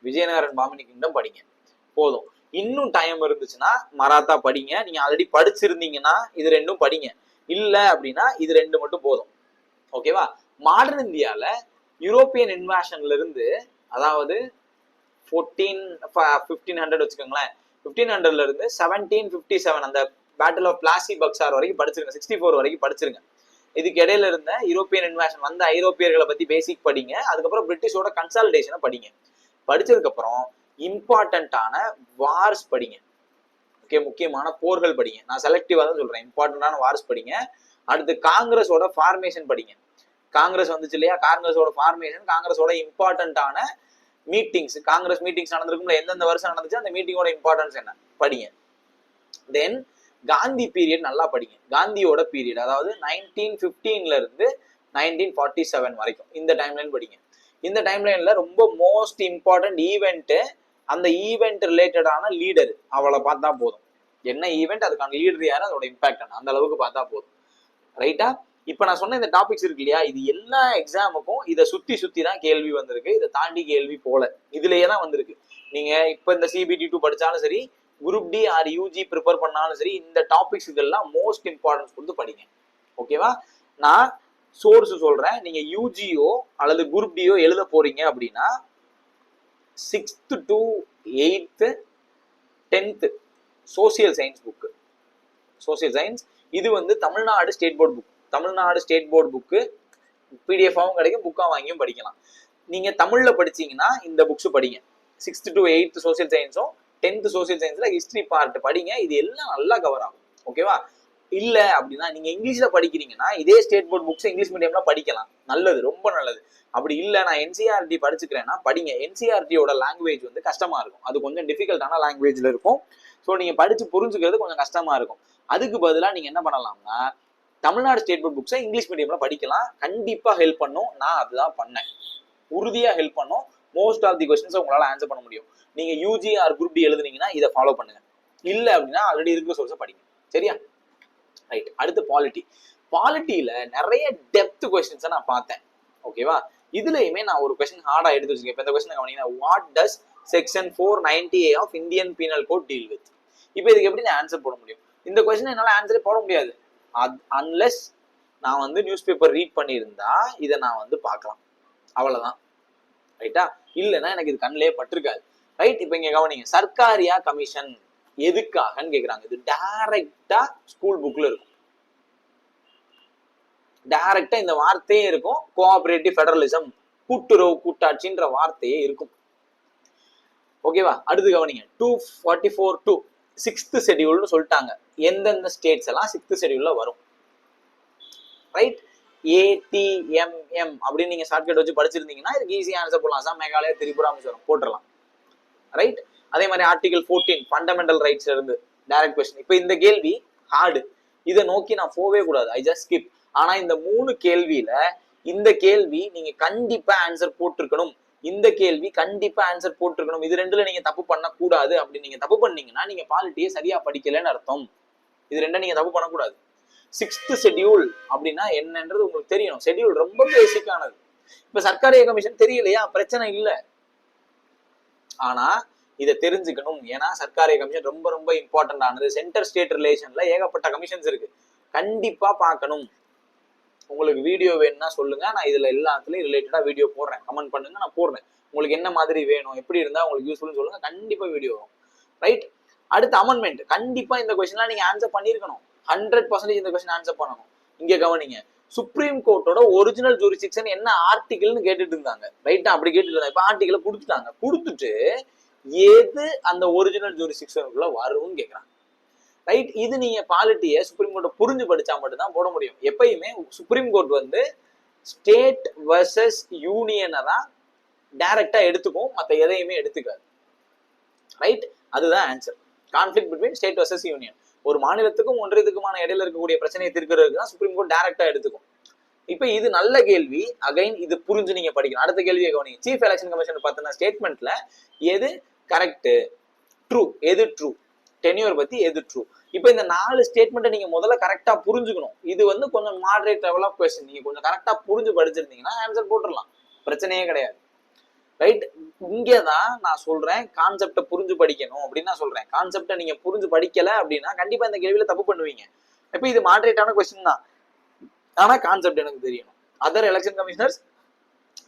விஜயநகரன் பாமினி கிங்டம் படிங்க போதும். இன்னும் டைம் இருந்துச்சுன்னா மராத்தா படிங்க. நீங்க ஆல்ரெடி படிச்சிருந்தீங்கன்னா இது ரெண்டும் படிங்க, இல்ல அப்படின்னா இது ரெண்டு மட்டும் போதும். ஓகேவா? மாடர்ன் இந்தியால யூரோப்பியன் இன்வாஷன்ல இருந்து, அதாவது 1500 வச்சுக்கோங்களேன், 1500ல இருந்து 1757 அந்த பேட்டில் ஆஃப் பிளாசி பக்சார் வரைக்கும் படிச்சிருங்க, 64 வரைக்கும் படிச்சிருங்க. இதுக்கு இடையில இருந்த யூரோப்பியன் இன்வாஷன் வந்த ஐரோப்பியர்களை பத்தி பேசிக் படிங்க. அதுக்கப்புறம் பிரிட்டிஷோட கன்சாலிடேஷனை படிங்க. படிச்சதுக்கு அப்புறம் இம்பார்ட்டன்டான வார்ஸ் படிங்க. ஓகே, முக்கியமான போர்கள் படிங்க. நான் செலக்டிவா தான் சொல்றேன், இம்பார்ட்டன்டான வார்ஸ் படிங்க. அடுத்து காங்கிரஸோட ஃபார்மேஷன் படிங்க. காங்கிரஸ் வந்துச்சு இல்லையா, காங்கிரஸோட ஃபார்மேஷன், காங்கிரஸோட இம்பார்ட்டன்டான மீட்டிங்ஸ், காங்கிரஸ் மீட்டிங்ஸ் நடந்திருக்கும்ல, எந்தெந்த வருஷம் நடந்துச்சு, அந்த மீட்டிங்கோட இம்பார்ட்டன்ஸ் என்ன படிங்க. தென் காந்தி பீரியட் நல்லா படிங்க. காந்தியோட பீரியட், அதாவது 1915ல இருந்து 1947 வரைக்கும் இந்த டைம்லைன் படிங்க. இந்த டைம்லைன்ல ரொம்ப மோஸ்ட் இம்பார்ட்டன்ட் ஈவெண்ட், அந்த ஈவெண்ட் ரிலேட்டடான லீடர், அவளை பார்த்தா போதும். என்ன ஈவெண்ட், அதுக்கான லீடர் யாரு, அதோட இம்பாக்ட் என்ன, அந்த அளவுக்கு பார்த்தா போதும். ரைட்டா? இப்ப நான் சொன்ன இந்த டாபிக்ஸ் இருக்கு இல்லையா, இது எல்லா எக்ஸாமுக்கும் இதை சுத்தி தான் கேள்வி வந்திருக்கு. இதை தாண்டி கேள்வி போல இதுலயே தான் வந்திருக்கு. நீங்க இப்ப இந்த CBT 2 படிச்சாலும் சரி, group D or UG prepare பண்ணாலும் சரி, இந்த டாபிக்ஸ் இதெல்லாம் மோஸ்ட் இம்பார்ட்டன்ஸ் கொடுத்து படிங்க. ஓகேவா? நான் சோர்ஸ் சொல்றேன். நீங்க யூஜியோ அல்லது குரூப் டியோ எழுத போறீங்க அப்படின்னா 6th to 8th 10th social science book, social science இது வந்து Tamil Nadu state board book. Tamil Nadu state board book பிடிஎஃபாவும் கிடைக்கும், புக்கா வாங்கியும் படிக்கலாம். நீங்க தமிழ்ல படிச்சீங்கன்னா இந்த புக்ஸ் படிங்க. 6th to 8th சோசியல் சயின்ஸும் 10th சோசியல் சயின்ஸ்ல ஹிஸ்டரி பார்ட் படிங்க. இது எல்லாம் நல்லா கவர் ஆகும். ஓகேவா? இல்ல அப்படின்னா நீங்க இங்கிலீஷ்ல படிக்கிறீங்கன்னா இதே ஸ்டேட் போர்ட் புக்ஸ் இங்கிலீஷ் மீடியம்ல படிக்கலாம், நல்லது, ரொம்ப நல்லது. அப்படி இல்ல நான் என்சிஆர்டி படிச்சுக்கிறேன்னா படிங்க. என்சிஆர்டியோட லாங்குவேஜ் வந்து கஷ்டமா இருக்கும், அது கொஞ்சம் டிஃபிகல்ட்டான லாங்குவேஜ்ல இருக்கும். ஸோ நீங்க படிச்சு புரிஞ்சுக்கிறது கொஞ்சம் கஷ்டமா இருக்கும். அதுக்கு பதிலாக நீங்க என்ன பண்ணலாம்னா தமிழ்நாடு ஸ்டேட் போர்ட் புக்ஸை இங்கிலீஷ் மீடியம்ல படிக்கலாம். கண்டிப்பா ஹெல்ப் பண்ணும். நான் அதுதான் பண்ணேன், உறுதியா ஹெல்ப் பண்ணும். மோஸ்ட் ஆஃப் தி கொஸ்டின்ஸ் உங்களால ஆன்சர் பண்ண முடியும். நீங்க யூஜி ஆர் குரூப் டி எழுதுனீங்கன்னா இதை ஃபாலோ பண்ணுங்க. இல்ல அப்படின்னா ஆல்ரெடி இருக்கிற சோர்ஸை படிங்க. சரியா? ரைட். அடுத்து பாலிட்டி. பாலிட்டியில நிறைய டெப்த் கொஸ்டின்ஸை நான் பார்த்தேன். ஓகேவா? இதுலயுமே நான் ஒரு கொஸ்டின் ஹார்டா எடுத்து வச்சிருக்கேன். இப்போ இந்த கொஸ்டின் கவனிங்கன்னா, what does section 490A of Indian penal code deal with? இப்போ இதுக்கு எப்படி நான் ஆன்சர் போட முடியும்? இந்த கொஸ்டின் என்னால ஆன்சரே போட முடியாது அன்லெஸ் நான் வந்து நியூஸ் பேப்பர் ரீட் பண்ணியிருந்தா இதை நான் வந்து பார்க்கலாம், அவ்வளவுதான். ரைட்டா? இல்லைன்னா எனக்கு இது கண்ணிலே பட்டிருக்காது. ரைட்? இப்போ இங்க கவனிங்க, சர்க்காரியா கமிஷன் எதுக்காகன்னு கேக்குறாங்க. இது டைரக்டா ஸ்கூல் புக்ல இருக்கும், டைரக்டா இந்த வார்த்தையே இருக்கும். கோஆபரேட்டிவ் ஃபெடரலிசம், கூட்டுறவு கூட்டாட்சின்ற வார்த்தையே இருக்கும். ஓகேவா? அடுத்து கவனிங்க, 244(2) 6th ஷெட்யூல்னு சொல்லிட்டாங்க. எந்தெந்த ஸ்டேட்ஸ் எல்லாம் 6th ஷெட்யூல்ல வரும். ரைட்? ATMM அப்படின்னு நீங்க ஷார்ட்கட் வச்சு படிச்சிருந்தீங்கன்னா இதுக்கு ஈஸியா ஆன்சர் போடலாம். அசாம், மேகாலயா, திரிபுரா, மிசோரம் போட்டுடலாம். ரைட்? அதே மாதிரி ஆர்டிகல் 14 ஃபண்டமெண்டல் ரைட்ஸ்ல இருந்து டைரக்ட் கொஸ்டின். இப்போ இந்த கேள்வி ஹார்டு, இதை நோக்கி நான் போவே கூடாது, ஐ ஜஸ்ட் ஸ்கிப். ஆனா இந்த 3 கேள்வியில இந்த கேள்வி நீங்க கண்டிப்பா ஆன்சர் போட்டிருக்கணும், இந்த கேள்வி கண்டிப்பா ஆன்சர் போட்டிருக்கணும். இது ரெண்டுல நீங்க தப்பு பண்ண கூடாது. அப்படி நீங்க தப்பு பண்ணீங்கன்னா நீங்க பாலிட்டியை சரியா படிக்கலன்னு அர்த்தம். இது ரெண்டும் நீங்க தப்பு பண்ணக்கூடாது. 6th ஷெட்யூல் அப்படின்னா என்னன்றது உங்களுக்கு தெரியணும். ஷெட்யூல் ரொம்ப பேசிக்கானது. இப்ப சர்க்காரிய கமிஷன் தெரியலையா, பிரச்சனை இல்லை. ஆனா இதை தெரிஞ்சுக்கணும். ஏன்னா சர்க்காரிய கமிஷன் ரொம்ப ரொம்ப இம்பார்ட்டன்ட் ஆனது. சென்டர் ஸ்டேட் ரிலேஷன்ல ஏகப்பட்ட கமிஷன்ஸ் இருக்கு, கண்டிப்பா பார்க்கணும். உங்களுக்கு வீடியோ வேணும்னா சொல்லுங்க, நான் இதுல எல்லாத்துலயும் ரிலேட்டடா வீடியோ போடுறேன். கமெண்ட் பண்ணுங்க, நான் போடுறேன். உங்களுக்கு என்ன மாதிரி வேணும், எப்படி இருந்தா உங்களுக்கு யூஸ்ஃபுல்னு சொல்லுங்க, கண்டிப்பா வீடியோ வரும். ரைட்? அடுத்து அமெண்ட்மெண்ட். கண்டிப்பா இந்த கொஸ்டின்லாம் நீங்க ஆன்சர் பண்ணிருக்கணும். 100% இந்த கொஸ்டின் ஆன்சர் பண்ணணும். இங்க கவனிங்க, சுப்ரீம் கோர்ட்டோட ஒரிஜினல் ஜூரிஸ்டிக்ஷன் என்ன ஆர்டிகிள்னு கேட்டுட்டு இருந்தாங்க. ரைட்டா? அப்படி கேட்டுட்டு இருந்தாங்க. இப்ப ஆர்டிகிளை கொடுத்துட்டாங்க. கொடுத்துட்டு எது அந்த ஒரிஜினல் ஜூரிஸ்டிக்ஷனுக்குள்ள வரும்னு கேட்கறாங்க. ரைட்? இது நீங்க பாலிட்டியை சுப்ரீம் கோர்ட்டை புரிஞ்சு படிச்சா மட்டும்தான் போட முடியும். எப்பயுமே சுப்ரீம் கோர்ட் வந்து ஸ்டேட் வர்சஸ் யூனியனை தான் டைரக்டா எடுத்துக்கும், மற்ற எதையுமே எடுத்துக்காது. ரைட்? அதுதான் answer. Conflict between state versus union, ஒரு மாநிலத்துக்கும் ஒன்றியத்துக்குமான இடையில இருக்கக்கூடிய பிரச்சனையை தீர்க்கிறதுக்கு தான் சுப்ரீம் கோர்ட் டைரக்டா எடுத்துக்கும். இப்ப இது நல்ல கேள்வி. அகைன் இது புரிஞ்சு நீங்க படிக்கணும். அடுத்த கேள்வியை கவனிங்க. சீஃப் எலெக்ஷன் கமிஷன் பார்த்தீங்கன்னா ஸ்டேட்மெண்ட்ல எது கரெக்ட், ட்ரூ, எது ட்ரூ, டென்யூர் பத்தி எது ட்ரூ. இப்போ இந்த 4 ஸ்டேட்மெண்ட்டை நீங்க முதல்ல கரெக்டா புரிஞ்சுக்கணும். இது வந்து கொஞ்சம் மாடரேட் லெவல் ஆஃப் கொஸ்டின். நீங்க கொஞ்சம் கரெக்டா புரிஞ்சு படிச்சிருந்தீங்கன்னா ஆன்சர் போட்டுடலாம், பிரச்சனையே கிடையாது. ரைட், இங்கதான் நான் சொல்றேன் கான்செப்டை புரிஞ்சு படிக்கணும் அப்படின்னு நான் சொல்றேன். கான்செப்டை நீங்க புரிஞ்சு படிக்கல அப்படின்னா கண்டிப்பா இந்த கேள்வியில தப்பு பண்ணுவீங்க. இப்போ இது மாடரேட்டான கொஸ்டின் தான், ஆனா கான்செப்ட் எனக்கு தெரியணும். Other election commissioners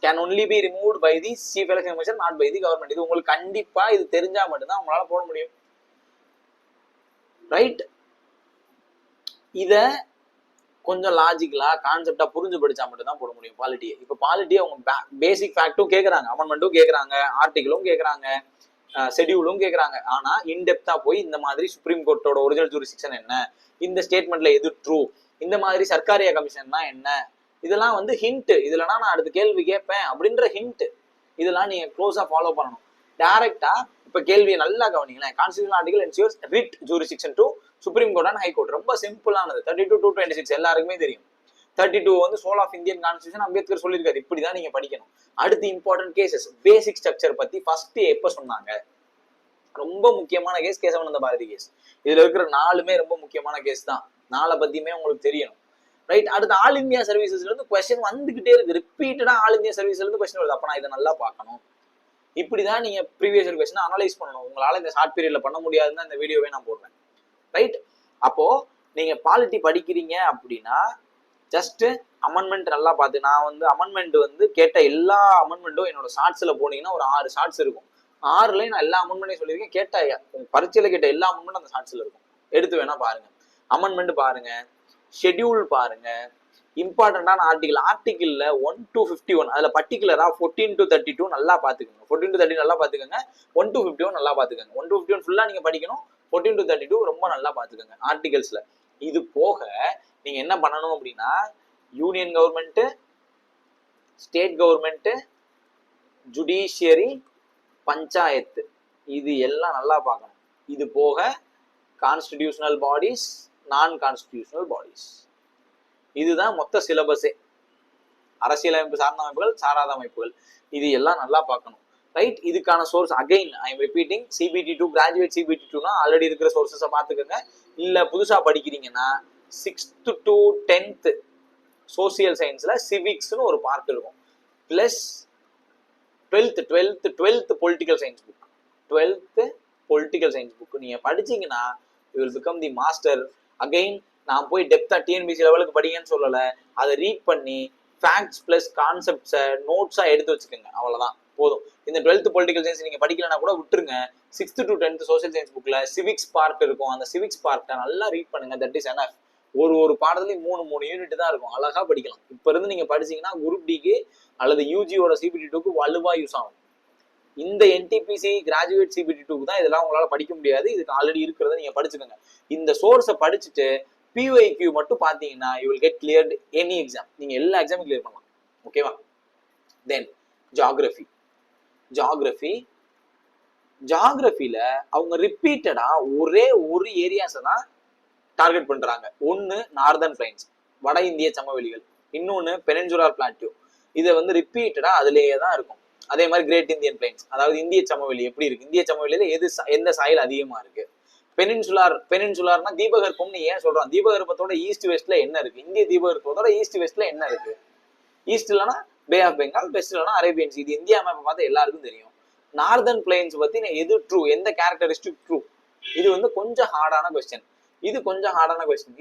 can only be removed by the chief election commissioner, not by the government. இது உங்களுக்கு கண்டிப்பா இது தெரிஞ்சா மட்டும்தான் உங்களால போட முடியும். ரைட், இத கொஞ்சம் லாஜிக்கலா கான்செப்டா புரிஞ்சு படிச்சா மட்டும் தான் போட முடியும் பாலிட்டியை. இப்ப பாலிட்டியை அவங்க பேசிக் ஃபேக்டும் கேட்கறாங்க, அமெண்ட்மெண்ட்டும் கேட்கறாங்க, ஆர்டிகிளும் கேட்கறாங்க, ஷெட்யூலும் கேட்கறாங்க. ஆனா இன்டெப்தா போய் இந்த மாதிரி சுப்ரீம் கோர்ட்டோட ஒரிஜினல் ஜூரிஸ்டிக்ஷன் என்ன, இந்த ஸ்டேட்மெண்ட்ல எது ட்ரூ, இந்த மாதிரி சர்க்காரிய கமிஷன்னா என்ன, இதெல்லாம் வந்து ஹிண்ட். இதுலனா நான் அடுத்த கேள்வி கேட்பேன் அப்படின்ற ஹிண்ட். இதெல்லாம் நீங்க க்ளோஸா ஃபாலோ பண்ணணும். டைரக்டா இப்ப கேள்வியை நல்லா கவனிங்களேன். Constitutional article ensures writ jurisdiction to supreme court and high court. ரொம்ப சிம்பிளானது. 32-226 எல்லாருக்குமே தெரியும். 32 வந்து soul of Indian constitution, Ambedkar சொல்லியிருக்காரு. இப்படிதான் நீங்க படிக்கணும். அடுத்து இம்பார்ட்டன்ட் கேசஸ், பேசிக் ஸ்ட்ரக்சர் பத்தி ஃபர்ஸ்ட் எப்ப சொன்னாங்க, ரொம்ப முக்கியமான கேஸ் கேசவானந்த பாரதி கேஸ். இதுல இருக்கிற 4மே ரொம்ப முக்கியமான கேஸ் தான். 4 பத்தியுமே உங்களுக்கு தெரியணும். ரைட், அடுத்து ஆல் இந்தியா சர்வீசஸ்ல இருந்து கொஸ்டின் வந்துகிட்டே இருக்கு. ரிப்பீட்டடா ஆல் இந்தியா சர்வீஸ்ல இருந்து கொஸ்டின் வருது. அப்ப நான் இதை நல்லா பார்க்கணும். இப்படிதான் நீங்க ப்ரீவியஸ் இயர் கொஸ்டின் அனலைஸ் பண்ணணும். உங்களால இந்த ஷார்ட் பீரியட்ல பண்ண முடியாதுன்னு இந்த வீடியோவே நான் போடுறேன். ரைட், அப்போ நீங்க பாலிட்டி படிக்கிறீங்க அப்படின்னா ஜஸ்ட் அமெண்ட்மெண்ட் நல்லா பார்த்து, நான் வந்து அமெண்ட்மெண்ட் வந்து கேட்ட எல்லா அமெண்ட்மெண்ட்டும் என்னோட ஷார்ட்ஸ்ல போனீங்கன்னா ஒரு 6 ஷார்ட்ஸ் இருக்கும். 6லயும் நான் எல்லா அமெண்ட்மெண்ட்டையும் சொல்லியிருக்கேன். கேட்ட பரீட்சையில கேட்ட எல்லா அமெண்ட்மெண்ட்டும் அந்த ஷார்ட்ஸ்ல இருக்கும். எடுத்து வேணா பாருங்க. அமெண்ட்மெண்ட் பாருங்க, ஷெட்யூல் பாருங்க, இம்பார்ட்டன்டான ஆர்டிகிள்ல 1 to 51, அதுல பர்டிகுலரா 14 to 32 நல்லா பாத்துக்கோங்க. 14 to 30 நல்லா பாத்துக்கோங்க. 1 to 51 நல்லா பாத்துக்கோங்க. 1 to 51 ஃபுல்லா நீங்க படிக்கணும். 14 to 32 ரொம்ப நல்லா பாத்துக்கோங்க ஆர்டிகல்ஸ்ல. இது போக நீங்க என்ன பண்ணணும் அப்படின்னா, union government, state government, judiciary, panchayat, இது எல்லாம் நல்லா பார்க்கணும். இது போக கான்ஸ்டிடியூஷனல் பாடிஸ், நான் கான்ஸ்டிடியூஷனல் பாடிஸ், இதுதான் மொத்த சிலபஸே. அரசியலமைப்பு சார்ந்த அமைப்புகள், சாராத அமைப்புகள், இது எல்லாம் நல்லா பார்க்கணும். ரைட், இதுக்கான source again I am repeating, CBT2 graduate CBT2னா ஆல்ரெடி இருக்கிற சோர்சஸை பார்த்துக்கோங்க. இல்ல புதுசா படிக்கிறீங்கன்னா 6th to 10th சோசியல் சயின்ஸ்ல சிவிக்ஸ்னு ஒரு பார்ட் இருக்கும். Plus 12th political science book. 12th political science book நீங்க படிச்சீங்கன்னா you will become the master. Again நான் போய் டெப்தா டிஎன்பிசி லெவலுக்கு படிங்கன்னு சொல்லல, அதை ரீட் பண்ணி ஃபேக்ட்ஸ் பிளஸ் கான்செப்ட்ஸை நோட்ஸா எடுத்து வச்சுக்கோங்க. அவ்வளவுதான் போதும். இந்த 12th பொலிட்டிக்கல் சயின்ஸ் நீங்க படிக்கலன்னா கூட விட்டுருங்க. 6th to 10th social science புக்ல சிவிக்ஸ் பார்ட் இருக்கும். அந்த சிவிக்ஸ் பார்ட்டை நல்லா ரீட் பண்ணுங்க. That is enough. ஒரு பாடத்துலயும் 3 யூனிட் தான் இருக்கும். அழகா படிக்கலாம். இப்ப இருந்து நீங்க படிச்சீங்கன்னா குரூப் டிக்கு அல்லது யூஜியோட CBT2க்கு வலுவா யூஸ் ஆகும். இந்த NTPC கிராஜுவேட் CBT2க்கு தான் இதெல்லாம் உங்களால படிக்க முடியாது. இதுக்கு ஆல்ரெடி இருக்கிறத நீங்க படிச்சுக்கோங்க. இந்த சோர்ஸை படிச்சுட்டு PYQ மட்டும் பாத்தீங்கன்னா you will get cleared any exam. நீங்க எல்லா எக்ஸாமும் கிளியர் பண்ணலாம். ஓகேவா? தென் ஜியாகிரபில அவங்க ரிப்பீட்டடா ஒரே ஒரு ஏரியாஸை தான் டார்கெட் பண்றாங்க. ஒன்னு நார்தர்ன் பிளைன்ஸ், வட இந்திய சமவெளிகள், இன்னொன்னு பெனின்சுலர் பிளாட்டியூ. இதை வந்து ரிப்பீட்டடா அதுலேயே தான் இருக்கும். அதே மாதிரி கிரேட் இந்தியன் பிளைன்ஸ், அதாவது இந்திய சமவெளி எப்படி இருக்கு, இந்திய சமவெளியில எந்த சாயில் அதிகமா இருக்கு. பெனின்சுலார்னா தீபகற்பம்னு ஏன் சொல்றான்? தீபகற்பத்தோட ஈஸ்ட் வெஸ்ட்ல என்ன இருக்கு, இந்திய தீபகற்பத்தோட ஈஸ்ட் வெஸ்ட்ல என்ன இருக்கு. ஈஸ்ட் இல்லைன்னா பே ஆஃப் பெங்கால், வெஸ்ட் இல்லைன்னா அரேபியன்ஸ். இது இந்தியா மேப்பை பார்த்தா எல்லாருக்கும் தெரியும். நார்தர்ன் பிளைன்ஸ் பத்தி எது ட்ரூ, எந்த கேரக்டரிஸ்டிக் ட்ரூ, இது வந்து கொஞ்சம் ஹார்டான கொஸ்டின்.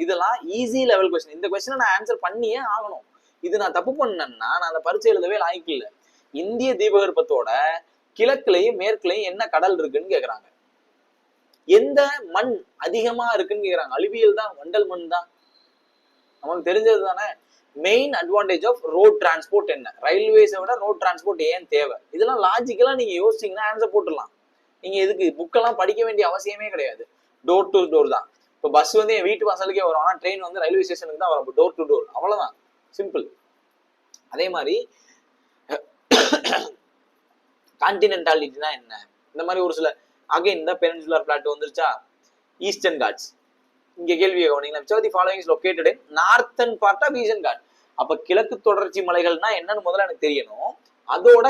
இதெல்லாம் ஈஸி லெவல் கொஸ்டின். இந்த கொஸ்டினை நான் ஆன்சர் பண்ணியே ஆகணும். இது நான் தப்பு பண்ணேன்னா நான் அந்த பரீட்சை எழுதவே லாய்க்கு இல்லை. இந்திய தீபகற்பத்தோட கிழக்குலையும் மேற்குலையும் என்ன கடல் இருக்குன்னு கேக்குறாங்க. எந்த மண் அதிகமா இருக்குன்னு கேக்குறாங்க. அலுவியல் தான், வண்டல் மண் தான், நமக்கு தெரிஞ்சது தானே. Main advantage of road transport என்ன, ரயில்வேஸை விட ரோட் டிரான்ஸ்போர்ட் ஏன் தேவை, இதெல்லாம் லாஜிக்கலா நீங்க யோசிச்சீங்கன்னா ஆன்சர் போட்டுடலாம். நீங்க இதுக்கு புக்கெல்லாம் படிக்க வேண்டிய அவசியமே கிடையாது. டோர் டு டோர் தான். இப்போ பஸ் வந்து என் வீட்டு வாசலுக்கே வரும், ஆனா ட்ரெயின் வந்து ரயில்வே ஸ்டேஷனுக்கு தான் வரும். டோர் டு டோர், அவ்வளவுதான், சிம்பிள். அதே மாதிரி கான்டினென்டாலிட்டினா என்ன, இந்த மாதிரி ஒரு சில அகைன் இந்த பெனின்சுலர் பிளாட்டூ வந்துருச்சா, ஈஸ்டர்ன் காட்ஸ். இங்க கேள்வி கவனிங்களா, which of the following is located in northern part of eastern Ghats. அப்ப கிழக்கு தொடர்ச்சி மலைகள்னா என்னன்னு முதல்ல எனக்கு தெரியணும். அதோட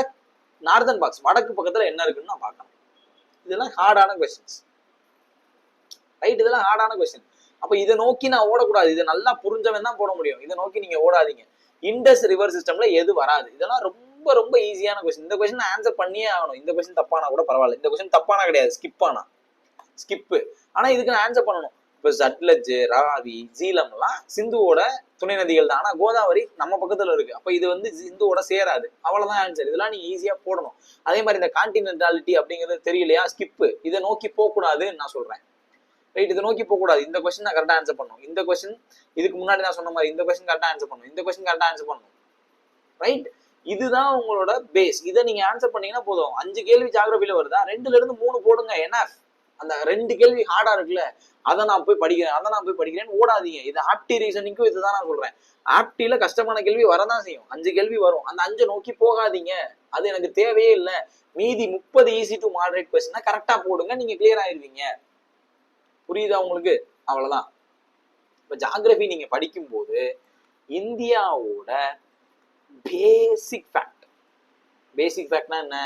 நார்தன் பாக்ஸ், வடக்கு பக்கத்துல என்ன இருக்குன்னு நான் பார்க்கணும். இதெல்லாம் ஹார்டான கொஸ்டின்ஸ். ரைட்? இதெல்லாம் ஹார்டான கொஸ்டின். அப்ப இதை நோக்கி நான் ஓடக்கூடாது. இதை நல்லா புரிஞ்சவன் தான் போட முடியும். இதை நோக்கி நீங்க ஓடாதீங்க. இண்டஸ் ரிவர் சிஸ்டம்ல எது வராது? இதெல்லாம் ரொம்ப ரொம்ப ஈஸியான கொஸ்டின். இந்த கொஸ்டின் ஆன்சர் பண்ணியே ஆகணும். இந்த கொஸ்டின் தப்பானா கூட பரவாயில்ல. இந்த கொஸ்டின் தப்பானா கிடையாது, ஸ்கிப்பு. ஆனா இதுக்கு நான் ஆன்சர் பண்ணணும். இப்ப சட்லஜ், ராவி, ஜீலம் எல்லாம் சிந்துவோட துணை நதிகள் தான். ஆனா கோதாவரி நம்ம பக்கத்துல இருக்கு. அப்ப இது வந்து சிந்துவோட சேராது. அவ்வளவுதான் ஆன்சர். இதெல்லாம் நீங்க ஈஸியா போடணும். அதே மாதிரி இந்த கான்டினென்டாலிட்டி அப்படிங்கிறது தெரியலையா, ஸ்கிப்பு. இதை நோக்கி போக கூடாதுன்னு நான் சொல்றேன். ரைட்? இதை நோக்கி போக கூடாது. இந்த கொஸ்டின் நான் கரெக்டா ஆன்சர் பண்ணணும். இந்த கொஸ்டின் இதுக்கு முன்னாடி நான் சொன்ன மாதிரி இந்த கொஸ்டின் கரெக்டா ஆன்சர் பண்ணணும். இந்த கொஸ்டின் கரெக்டா ஆன்சர் பண்ணணும். ரைட்? இதுதான் உங்களோட பேஸ். இதை நீங்க ஆன்சர் பண்ணீங்கன்னா போதும். 5 கேள்வி ஜியோகிராஃபில வருதா, 2ல இருந்து 3 போடுங்க. என்ன அந்த 2 கேள்வி ஹார்டா இருக்குல்ல, அதை நான் போய் படிக்கிறேன்னு ஓடாதீங்க. இது ஆப்டி ரீசனிங்கும் இதுதான் நான் சொல்றேன். ஆப்டில கஷ்டமான கேள்வி வரதான் செய்யும். 5 கேள்வி வரும். அந்த 5 நோக்கி போகாதீங்க. அது எனக்கு தேவையே இல்லை. மீதி 30 ஈஸி டு மாடரேட் கொஸ்டின் கரெக்டா போடுங்க. நீங்க கிளியர் ஆயிருவீங்க. புரியுதா உங்களுக்கு? அவ்வளவுதான். இப்ப ஜியோகிராஃபி நீங்க படிக்கும் போது இந்தியாவோட பேசிக் ஃபேக்ட்னா என்ன?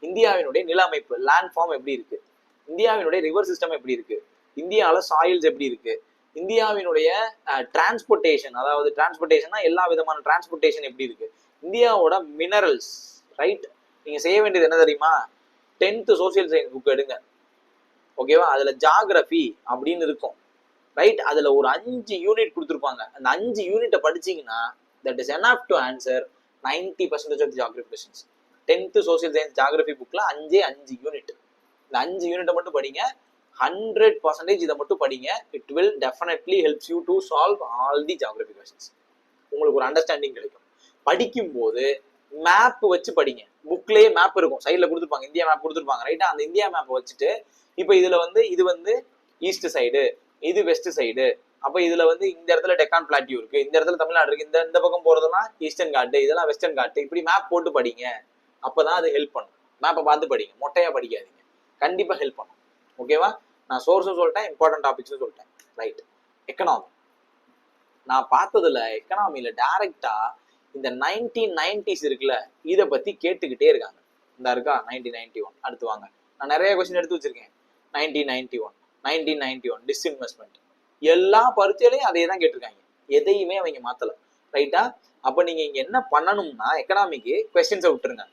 இந்தியாவினுடைய நில அமைப்பு, லேண்ட் ஃபார்ம் எப்படி இருக்கு, இந்தியாவினுடைய ரிவர் சிஸ்டம் எப்படி இருக்கு, இந்தியாவில சாயில்ஸ் எப்படி இருக்கு, இந்தியாவினுடைய டிரான்ஸ்போர்ட்டேஷன், அதாவது டிரான்ஸ்போர்ட்டேஷன்னா எல்லா விதமான டிரான்ஸ்போர்ட்டேஷன் எப்படி இருக்கு, இந்தியாவோட மினரல்ஸ். ரைட்? நீங்க செய்ய வேண்டியது என்ன தெரியுமா? 10th சோசியல் சயின்ஸ் புக் எடுங்க. ஓகேவா? அதுல ஜியோகிராஃபி அப்படின்னு இருக்கும். ரைட்? அதுல ஒரு 5 யூனிட் கொடுத்துருப்பாங்க. அந்த 5 யூனிட்டை படிச்சீங்கன்னா that is enough to answer 90% of the geography questions. 10th social science geography புக்ல 5 யூனிட். இந்த 5 யூனிட்டை மட்டும் படிங்க. 100% இதை மட்டும் படிங்க. It will definitely helps you to solve all the geography questions. உங்களுக்கு ஒரு அண்டர்ஸ்டாண்டிங் கிடைக்கும். படிக்கும் போது மேப் வச்சு படிங்க. புக்லயே மேப் இருக்கும், சைட்ல கொடுத்துருப்பாங்க, இந்தியா மேப் கொடுத்துருப்பாங்க. ரைட்டா? அந்த இந்தியா மேப் வச்சுட்டு இப்ப இதுல வந்து இது வந்து ஈஸ்ட் சைடு, இது வெஸ்ட் சைடு. அப்ப இதுல வந்து இந்த இடத்துல டெக்கான் பிளாட்டியூ இருக்கு, இந்த இடத்துல தமிழ்நாடு இருக்கு, இந்த பக்கம் போறதெல்லாம் ஈஸ்டர்ன் காட்டு, இதெல்லாம் வெஸ்டர்ன் காட்டு. இப்படி மேப் போட்டு படிங்க. அப்பதான் அது ஹெல்ப் பண்ணும். மேப்பை பார்த்து படிங்க, மொட்டையா படிக்காதீங்க. கண்டிப்பா ஹெல்ப் பண்ணும். ஓகேவா? நான் சோர்ஸும் சொல்லிட்டேன், இம்பார்ட்டன்ட் டாபிக்ஸும் சொல்லிட்டேன். ரைட்? எக்கனாமி நான் பார்த்ததுல எக்கனாமில டைரக்டா இந்த 1990s இருக்குல்ல, இதை பத்தி கேட்டுக்கிட்டே இருக்காங்க. இந்த இருக்கா 1991. அடுத்து வாங்க, நான் நிறைய கொஸ்டின் எடுத்து வச்சிருக்கேன். 1991 டிஸ்இன்வெஸ்ட்மெண்ட், எல்லா பரீட்சையிலையும் அதே தான் கேட்டிருக்காங்க. எதையுமே அவங்க மாத்தல. ரைட்டா? அப்ப நீங்க இங்க என்ன பண்ணணும்னா, எக்கனாமிக்கு கொஸ்டினை விட்டுருங்க.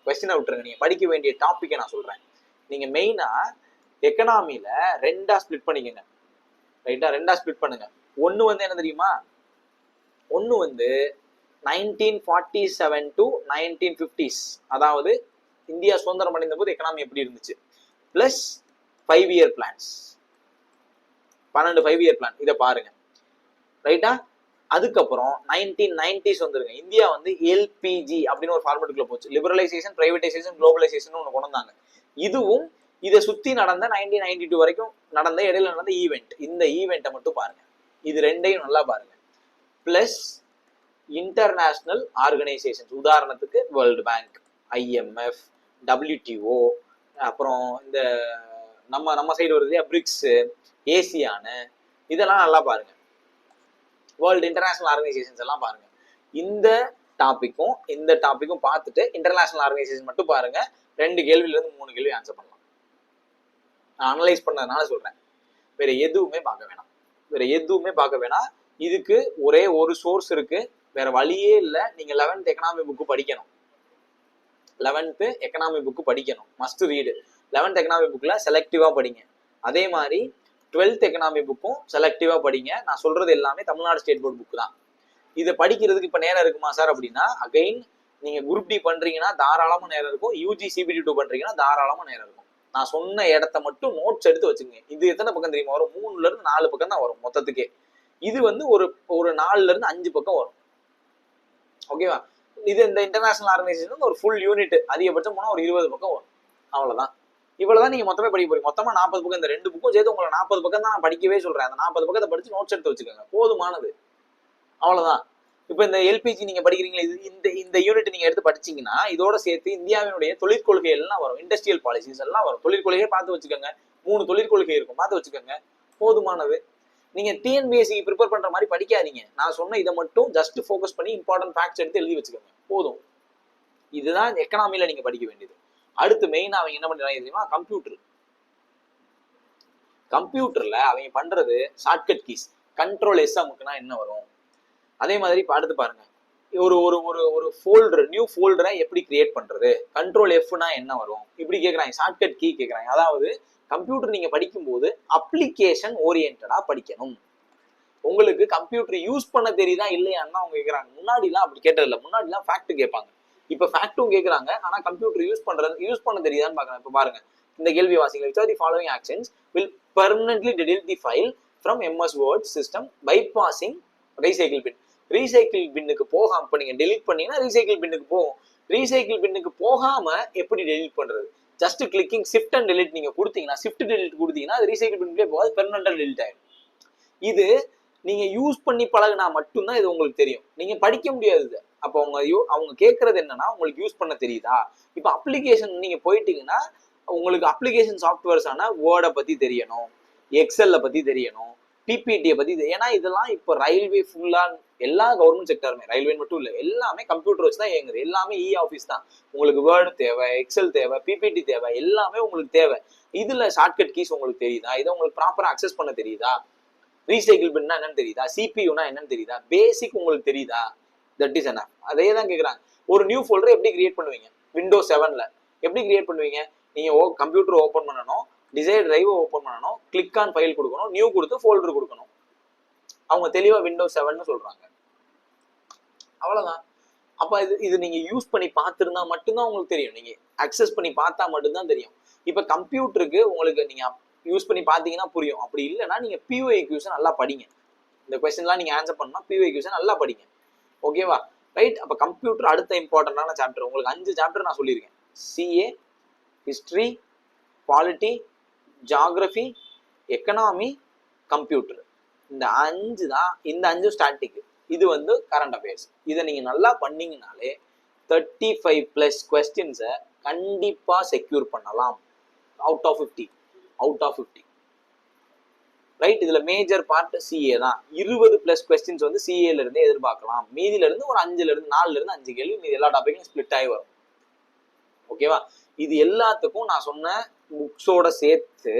நீங்க படிக்க வேண்டிய டாபிக்கை நான் சொல்றேன். நீங்க மெயினா எக்கனாமில 2ஆ ஸ்பிளிட் பண்ணிக்கங்க. ரைட்டா? 2ஆ ஸ்பிளிட் பண்ணுங்க. ஒன்னு வந்து என்ன தெரியுமா? ஒன்னு வந்து 1947 to 1950s, அதாவது இந்தியா சுதந்திரம் அடைந்த போது எக்கனாமி எப்படி இருந்துச்சு, plus 5-year plans, 12 5-year plan. இதை பாருங்க. ரைட்டா? அதுக்கப்புறம் 1990s வந்துருங்க. இந்தியா வந்து எல்பிஜி அப்படின்னு ஒரு ஃபார்மேட்டுக்குள்ள போச்சு. லிபரலைசேஷன், பிரைவேடைசேஷன், குளோபலைசேஷன் ஒன்று கொண்டு வந்தாங்க. இதுவும் இதை சுத்தி நடந்த 1992 வரைக்கும் நடந்த இடையில நடந்த ஈவெண்ட். இந்த ஈவெண்ட்டை மட்டும் பாருங்க. இது ரெண்டையும் நல்லா பாருங்க. பிளஸ் இன்டர்நேஷனல் ஆர்கனைசேஷன்ஸ், உதாரணத்துக்கு வேர்ல்டு பேங்க், IMF, WTO, அப்புறம் இந்த நம்ம சைடு வருது பிரிக்ஸ், ஏசியானு, இதெல்லாம் நல்லா பாருங்க. வேர்ல்டு இன்டர்நேஷனல் ஆர்கனைசேஷன்ஸ் எல்லாம் பாருங்க. இந்த டாபிக்கும் பார்த்துட்டு இன்டர்நேஷனல் ஆர்கனைசேஷன் மட்டும் பாருங்க. 2 கேள்வியில இருந்து 3 கேள்வி ஆன்சர் பண்ணலாம். நான் அனலைஸ் பண்ணதுனால சொல்றேன். வேற எதுவுமே பார்க்க வேணாம். இதுக்கு ஒரே ஒரு சோர்ஸ் இருக்கு, வேற வழியே இல்லை. நீங்க 11th எக்கனாமி புக்கு படிக்கணும். 11th எக்கனாமி புக்கு படிக்கணும், மஸ்ட் ரீடு. 11th எக்கனாமி புக்ல செலக்டிவா படிங்க. அதே மாதிரி 12th எக்கனாமி புக்கும் செலக்டிவா படிங்க. நான் சொல்றது எல்லாமே தமிழ்நாடு ஸ்டேட் போர்டு புக் தான். இதை படிக்கிறதுக்கு இப்ப நேரம் இருக்குமா சார் அப்படின்னா, அகைன் நீங்க குரூப் டி பண்றீங்கன்னா தாராளமா நேரம் இருக்கும். யூஜி CBT 2 பண்றீங்கன்னா தாராளமா நேரம் இருக்கும். நான் சொன்ன இடத்த மட்டும் நோட்ஸ் எடுத்து வச்சுங்க. இது எத்தனை பக்கம் தெரியுமா வரும்? 3ல இருந்து 4 பக்கம் தான் வரும் மொத்தத்துக்கே. இது வந்து ஒரு 4ல இருந்து 5 பக்கம் வரும். ஓகேவா? இது இந்த இன்டர்நேஷனல் ஆர்கனைசேஷன் ஒரு ஃபுல் யூனிட், அதிகபட்சம் போனா ஒரு 20 பக்கம் வரும். அவ்வளவுதான். இவ்வளவுதான் நீங்க மொத்தமே படிக்க போறீங்க. மொத்தமா 40 பக்கம். இந்த 2 புக்கும் சேர்த்து உங்களை 40 பக்கம் தான் நான் படிக்கவே சொல்றேன். அந்த 40 பக்கத்தை படிச்சு நோட்ஸ் எடுத்து வச்சுக்கோங்க, போதுமானது. அவ்வளவுதான். இப்ப இந்த எல்பிஜி நீங்க படிக்கிறீங்களா, இந்த யூனிட் நீங்க எடுத்து படிச்சீங்கன்னா இதோட சேர்த்து இந்தியாவினுடைய தொழிற்கொள்கை எல்லாம் வரும், இண்டஸ்ட்ரியல் பாலிசிஸ் எல்லாம் வரும். தொழிற்கொள்கையே பார்த்து வச்சுக்கோங்க. 3 தொழிற்கொள்கை இருக்கும், பார்த்து வச்சுக்கோங்க, போதுமானது. நீங்க TNPSC ப்ரிப்பேர் பண்ற மாதிரி படிக்காதீங்க. நான் சொன்ன இதை மட்டும் ஜஸ்ட் ஃபோக்கஸ் பண்ணி இம்பார்ட்டன்ட் ஃபேக்ட்ஸ் எடுத்து எழுதி வச்சுக்கோங்க, போதும். இதுதான் எக்கனாமில நீங்க படிக்க வேண்டியது. அடுத்து மெயினா அவங்க என்ன பண்றாங்க தெரியுமா? கம்ப்யூட்டர்ல அவங்க பண்றது ஷார்ட்கட் கீஸ். கண்ட்ரோல் எஸ் அமுக்குனா என்ன வரும்? அதே மாதிரி இப்ப அடுத்து பாருங்க, ஒரு ஒரு ஒரு ஒரு ஃபோல்டர், நியூ ஃபோல்டரை எப்படி கிரியேட் பண்றது, கண்ட்ரோல் எஃப்னா என்ன வரும், இப்படி கேட்கறாங்க. ஷார்ட்கட் கீ கேட்கறாங்க. அதாவது கம்ப்யூட்டர் நீங்க படிக்கும்போது அப்ளிகேஷன் ஓரியன்டா படிக்கணும். உங்களுக்கு கம்ப்யூட்டர் யூஸ் பண்ண தெரியுதா இல்லையான்னு அவங்க கேட்கறாங்க. முன்னாடி எல்லாம் அப்படி கேட்டது இல்லை. முன்னாடி எல்லாம் ஃபேக்ட் கேட்பாங்க. இப்ப ஃபேக்டும் கேட்கறாங்க. ஆனா கம்ப்யூட்டர் யூஸ் பண்ண தெரியுதான்னு பாக்குறாங்க. இப்ப பாருங்க, இந்த கேள்வி வாசிங்க. Which are the following actions will permanently delete the file from MS Word system bypassing recycle bin? Recycle பின்னுக்கு போகாம, இப்ப நீங்க டெலிட் பண்ணீங்கன்னா ரீசைக்கிள் பின்னுக்கு போகும். ரீசைக்கிள் பின்னுக்கு போகாம எப்படி டெலிட் பண்றது? Just clicking shift and delete நீங்க கொடுத்தீங்கன்னா, ஷிஃப்ட் டெலிட் கொடுத்தீங்கன்னா அது ரீசைக்கிள் பின்னுக்கே போகாது, பெர்மனண்டா டெலிட் ஆயிடும். இது நீங்க யூஸ் பண்ணி பழகினா மட்டும்தான் இது உங்களுக்கு தெரியும். நீங்க படிக்க முடியாது. அப்போ அவங்க கேட்கறது என்னன்னா, உங்களுக்கு யூஸ் பண்ண தெரியுதா? இப்ப அப்ளிகேஷன் நீங்க போயிட்டீங்கன்னா, உங்களுக்கு அப்ளிகேஷன் சாஃப்ட்வேர்ஸ் ஆன வேர்டை பத்தி தெரியணும், எக்ஸெல்ல பத்தி தெரியணும், பிபிடியை பத்தி. ஏன்னா இதெல்லாம் இப்ப ரயில்வே ஃபுல்லா எல்லா கவர்மெண்ட் செக்டருமே, ரயில்வே மட்டும் இல்ல, எல்லாமே கம்ப்யூட்டர் வச்சு தான் இயங்குது. எல்லாமே இ ஆஃபீஸ் தான். உங்களுக்கு வேர்டு தேவை, எக்ஸல் தேவை, பிபிடி தேவை, எல்லாமே உங்களுக்கு தேவை. இதுல ஷார்ட்கட் கீஸ் உங்களுக்கு தெரியுதா? இதை உங்களுக்கு ப்ராப்பரா அக்சஸ் பண்ண தெரியுதா? ரீசைக்கிள் பின்னா என்னன்னு தெரியுதா? சிபியூனா என்னன்னு தெரியுதா? பேசிக் உங்களுக்கு தெரியுதா? தட் இஸ் என்ன. அதே தான் கேட்குறாங்க. ஒரு நியூ ஃபோல்டர் எப்படி கிரியேட் பண்ணுவீங்க? விண்டோஸ் 7ல எப்படி கிரியேட் பண்ணுவீங்க? நீங்க கம்ப்யூட்டர் ஓப்பன் பண்ணணும், டிசைர் டிரைவ் ஓப்பன் பண்ணணும், கிளிக் ஆன் ஃபைல் கொடுக்கணும், நியூ கொடுத்து ஃபோல்டர் கொடுக்கணும். அவங்க தெளிவா விண்டோஸ் 7ன்னு சொல்றாங்க. அவ்வளவுதான். அப்ப இது நீங்க யூஸ் பண்ணி பார்த்திருந்தா மட்டும்தான் உங்களுக்கு தெரியும். நீங்க அக்சஸ் பண்ணி பார்த்தா மட்டும்தான் தெரியும். இப்ப கம்ப்யூட்டருக்கு உங்களுக்கு நீங்க யூஸ் பண்ணி பாத்தீங்கன்னா புரியும். அப்படி இல்லைன்னா நீங்க பிஓஐக்யூஸை நல்லா படிங்க. இந்த கொஸ்டின்லாம் நீங்க ஆன்சர் பண்ணா பிஓஐக்யூஸை நல்லா படிங்க. ஓகேவா? ரைட். அப்ப கம்ப்யூட்டர் அடுத்த இம்பார்ட்டன்டான சாப்டர். உங்களுக்கு 5 சாப்டர் நான் சொல்லியிருக்கேன். CA, history, polity, geography, economy, computer. இந்த 5 தான். இந்த 5 ஸ்டாட்டிக். இது வந்து கரண்ட் அஃபேர்ஸ். இதை நீங்க நல்லா பண்ணீங்கனாலே 35+ கொஸ்டின்ஸை கண்டிப்பா செக்யூர் பண்ணலாம். Out of 50. ரைட். இதுல மேஜர் பார்ட் சிஏ தான். 20+ கொஸ்டின்ஸ் வந்து சிஏல இருந்து எதிர்பார்க்கலாம். மீதில இருந்து ஒரு 4ல இருந்து 5 கேள்வி மீதி எல்லா டாபிக்கும் ஸ்பிளிட் ஆகி வரும். ஓகேவா? இது எல்லாத்துக்கும் நான் சொன்ன புக்ஸோட சேர்த்து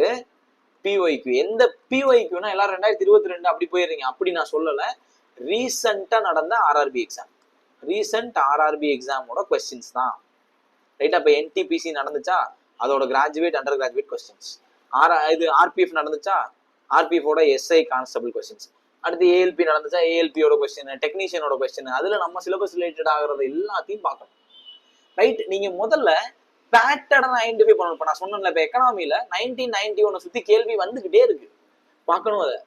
பிஒய்க்யூ. எந்த பிஒய்க்யூனா எல்லாரும் 2022 அப்படி போயிடுறீங்க. அப்படி நான் சொல்லல. ரீசெண்டா நடந்த ஆர்ஆர்பி எக்ஸாம், ரீசெண்ட் ஆர்ஆர்பி எக்ஸாமோட கொஸ்டின்ஸ் தான். ரைட். அப்ப என்டிபிசி நடந்துச்சா, அதோட கிராஜுவேட், அண்டர் கிராஜுவேட் கொஸ்டின்ஸ். இது ஆர்பிஎஃப் நடந்துச்சா, ஆர்பிஎஃபோட எஸ்ஐ கான்ஸ்டபிள் கொஸ்டின்ஸ். அடுத்து ஏஎல்பி நடந்துச்சா, ஏஎல்பியோட கொஸ்டின், டெக்னீஷியனோட கொஸ்டின். அதுல நம்ம சிலபஸ் ரிலேட்டட் ஆகிறது எல்லாத்தையும் பார்க்கணும். ரைட். நீங்க முதல்ல பேட்டர்னை ஐடென்டிஃபை பண்ணணும். இப்ப நான் சொன்னேன்ல, இப்ப எக்கனாமில 1991 சுத்தி கேள்வி வந்துகிட்டே இருக்கு, பார்க்கணும். அதை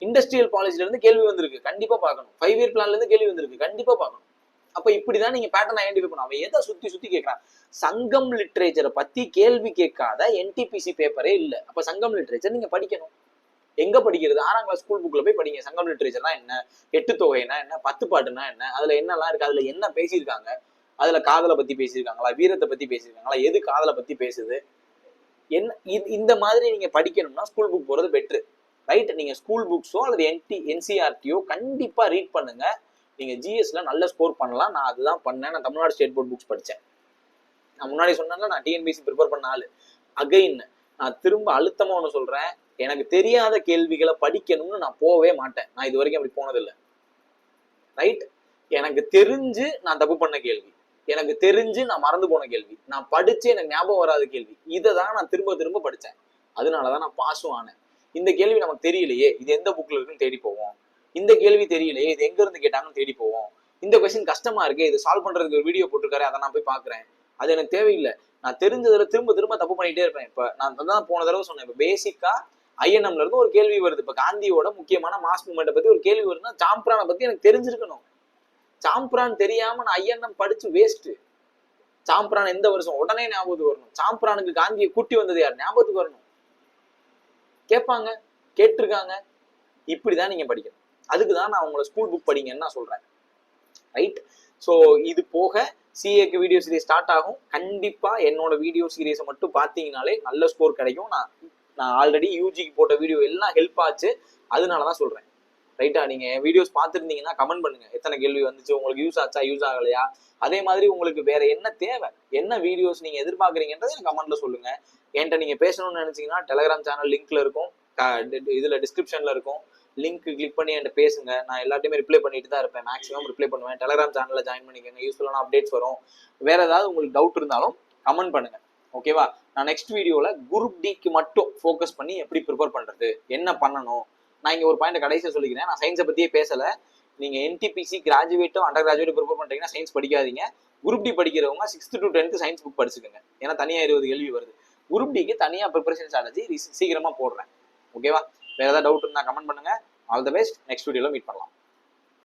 இண்டஸ்ட்ரியல் பாலிசில இருந்து கேள்வி வந்திருக்கு, கண்டிப்பா பார்க்கணும். 5 இயர் பிளான்ல இருந்து கேள்வி வந்திருக்கு, கண்டிப்பா பார்க்கணும். அப்ப இப்படிதான் நீங்க பேட்டர்ன் ஐடென்டிஃபை பண்ணணும். அவன் எதை சுத்தி கேட்கறான்? சங்கம் லிட்ரேச்சரை பத்தி கேள்வி கேட்காத என்டிபிசி பேப்பரே இல்ல. அப்ப சங்கம் லிட்ரேச்சர் நீங்க படிக்கணும். எங்க படிக்கிறது? 6ஆம் கிளாஸ் ஸ்கூல் புக்ல போய் படிங்க. சங்கம் லிட்ரேச்சர்னா என்ன, 8 தொகைனா என்ன, 10 பாட்டுனா என்ன, அதுல என்னெல்லாம் இருக்கு, அதுல என்ன பேசியிருக்காங்க, அதுல காதலை பத்தி பேசியிருக்காங்களா, வீரத்தை பத்தி பேசியிருக்காங்களா, எது காதலை பத்தி பேசுது, என்ன, இந்த மாதிரி நீங்க படிக்கணும்னா ஸ்கூல் புக் போறது பெட்ரு. ரைட். நீங்க ஸ்கூல் புக்ஸோ அல்லது என்சிஆர்டியோ கண்டிப்பா ரீட் பண்ணுங்க. நீங்க ஜிஎஸ்ல நல்ல ஸ்கோர் பண்ணலாம். நான் அதுதான் பண்ணேன். நான் தமிழ்நாடு ஸ்டேட் போர்ட் புக்ஸ் படித்தேன். நான் முன்னாடி சொன்னேன்ல, நான் டிஎன்பிசி ப்ரிப்பேர் பண்ண ஆளு. அகைன் நான் திரும்ப அழுத்தமா ஒன்று சொல்றேன், எனக்கு தெரியாத கேள்விகளை படிக்கணும்னு நான் போவே மாட்டேன். நான் இது வரைக்கும் அப்படி போனதில்லை. ரைட். எனக்கு தெரிஞ்சு நான் தப்பு பண்ண கேள்வி, எனக்கு தெரிஞ்சு நான் மறந்து போன கேள்வி, நான் படிச்சு எனக்கு ஞாபகம் வராத கேள்வி, இதை தான் நான் திரும்ப படித்தேன். அதனாலதான் நான் பாஸும் ஆனேன். இந்த கேள்வி நமக்கு தெரியலையே, இது எந்த புக்ல இருக்குன்னு தேடி போவோம். இந்த கேள்வி தெரியலையே, இது எங்க இருந்து கேட்டாங்கன்னு தேடி போவோம். இந்த கொஸ்டின் கஷ்டமா இருக்கு, இது சால்வ் பண்றதுக்கு ஒரு வீடியோ போட்டிருக்காரு, அதை நான் போய் பாக்குறேன். அது எனக்கு தேவையில்லை. நான் தெரிஞ்சதுல திரும்ப தப்பு பண்ணிட்டே இருப்பேன். இப்ப நான் தான் போன தடவை சொன்னேன், இப்ப பேசிக்கா ஐஎன்எம்ல இருந்து ஒரு கேள்வி வருது. இப்ப காந்தியோட முக்கியமான மாஸ் மூவ்மெண்ட்டை பத்தி ஒரு கேள்வி வருதுன்னா, சாம்பிரானை பத்தி எனக்கு தெரிஞ்சிருக்கணும். சாம்பிரான் தெரியாம நான் ஐஎன்எம் படிச்சு வேஸ்ட். சாம்பிரான் எந்த வருஷம் உடனே ஞாபகத்துக்கு வரணும். சாம்பிரானுக்கு காந்தியை கூட்டி வந்தது யார் ஞாபகத்துக்கு வரணும். கேட்பாங்க, கேட்டிருக்காங்க. இப்படிதான் நீங்க படிக்கணும். அதுக்குதான் நான் உங்களை ஸ்கூல் புக் படிங்கன்னு நான் சொல்றேன். ரைட். ஸோ இது போக சிஏக்கு வீடியோ சீரிஸ் ஸ்டார்ட் ஆகும். கண்டிப்பா என்னோட வீடியோ சீரிஸை மட்டும் பார்த்தீங்கனாலே நல்ல ஸ்கோர் கிடைக்கும். நான் ஆல்ரெடி யூஜிக்கு போட்ட வீடியோ எல்லாம் ஹெல்ப் ஆச்சு, அதனாலதான் சொல்றேன். ரைட்டா? நீங்க வீடியோஸ் பார்த்துருந்தீங்கன்னா கமெண்ட் பண்ணுங்க, எத்தனை கேள்வி வந்துச்சு, உங்களுக்கு யூஸ் ஆச்சா, யூஸ் ஆகலையா. அதே மாதிரி உங்களுக்கு வேற என்ன தேவை, என்ன வீடியோஸ் நீங்க எதிர்பார்க்குறீங்கன்றதை கமெண்ட்ல சொல்லுங்க. என்கிட்ட நீங்க பேசணும்னு நினைச்சீங்கன்னா டெலிகிராம் சேனல் லிங்க்ல இருக்கும், இதுல டிஸ்கிரிப்ஷன்ல இருக்கும், லிங்க் கிளிக் பண்ணி என்கிட்ட பேசுங்க. நான் எல்லாத்தையுமே ரிப்ளை பண்ணிட்டு தான் இருப்பேன், மேக்ஸிமம் ரிப்ளை பண்ணுவேன். டெலிகிராம் சேனல்ல ஜாயின் பண்ணிக்கோங்க, யூஸ்ஃபுல்லான அப்டேட்ஸ் வரும். வேற ஏதாவது உங்களுக்கு டவுட் இருந்தாலும் கமெண்ட் பண்ணுங்க, ஓகேவா? நான் நெக்ஸ்ட் வீடியோல குரூப் டிக்கு மட்டும் ஃபோக்கஸ் பண்ணி எப்படி ப்ரிப்பேர் பண்றது, என்ன பண்ணணும். நான் இங்க ஒரு பாயிண்ட் கடைசியா சொல்லிக்கிறேன், நான் சயின்ஸை பத்தியே பேசல. நீங்க என்டிபிசி கிராஜுவேட்டோ அண்டர் கிராஜுவேட்டோ ப்ரிப்பேர் பண்றீங்கன்னா சயின்ஸ் படிக்காதீங்க. குரூப் டி படிக்கிறவங்க 6th to 10th science book படிச்சுக்கோங்க, ஏன்னா தனியா 20 கேள்வி வருது. குரூப் டிக்கு தனியா ப்ரிப்பரேஷன் ஸ்ட்ராட்டஜி சீக்கிரமா போடுறேன், ஓகேவா? வேற ஏதாவது டவுட் இருந்தா கமெண்ட் பண்ணுங்க. All the best. நெக்ஸ்ட் வீடியோல மீட் பண்ணலாம்.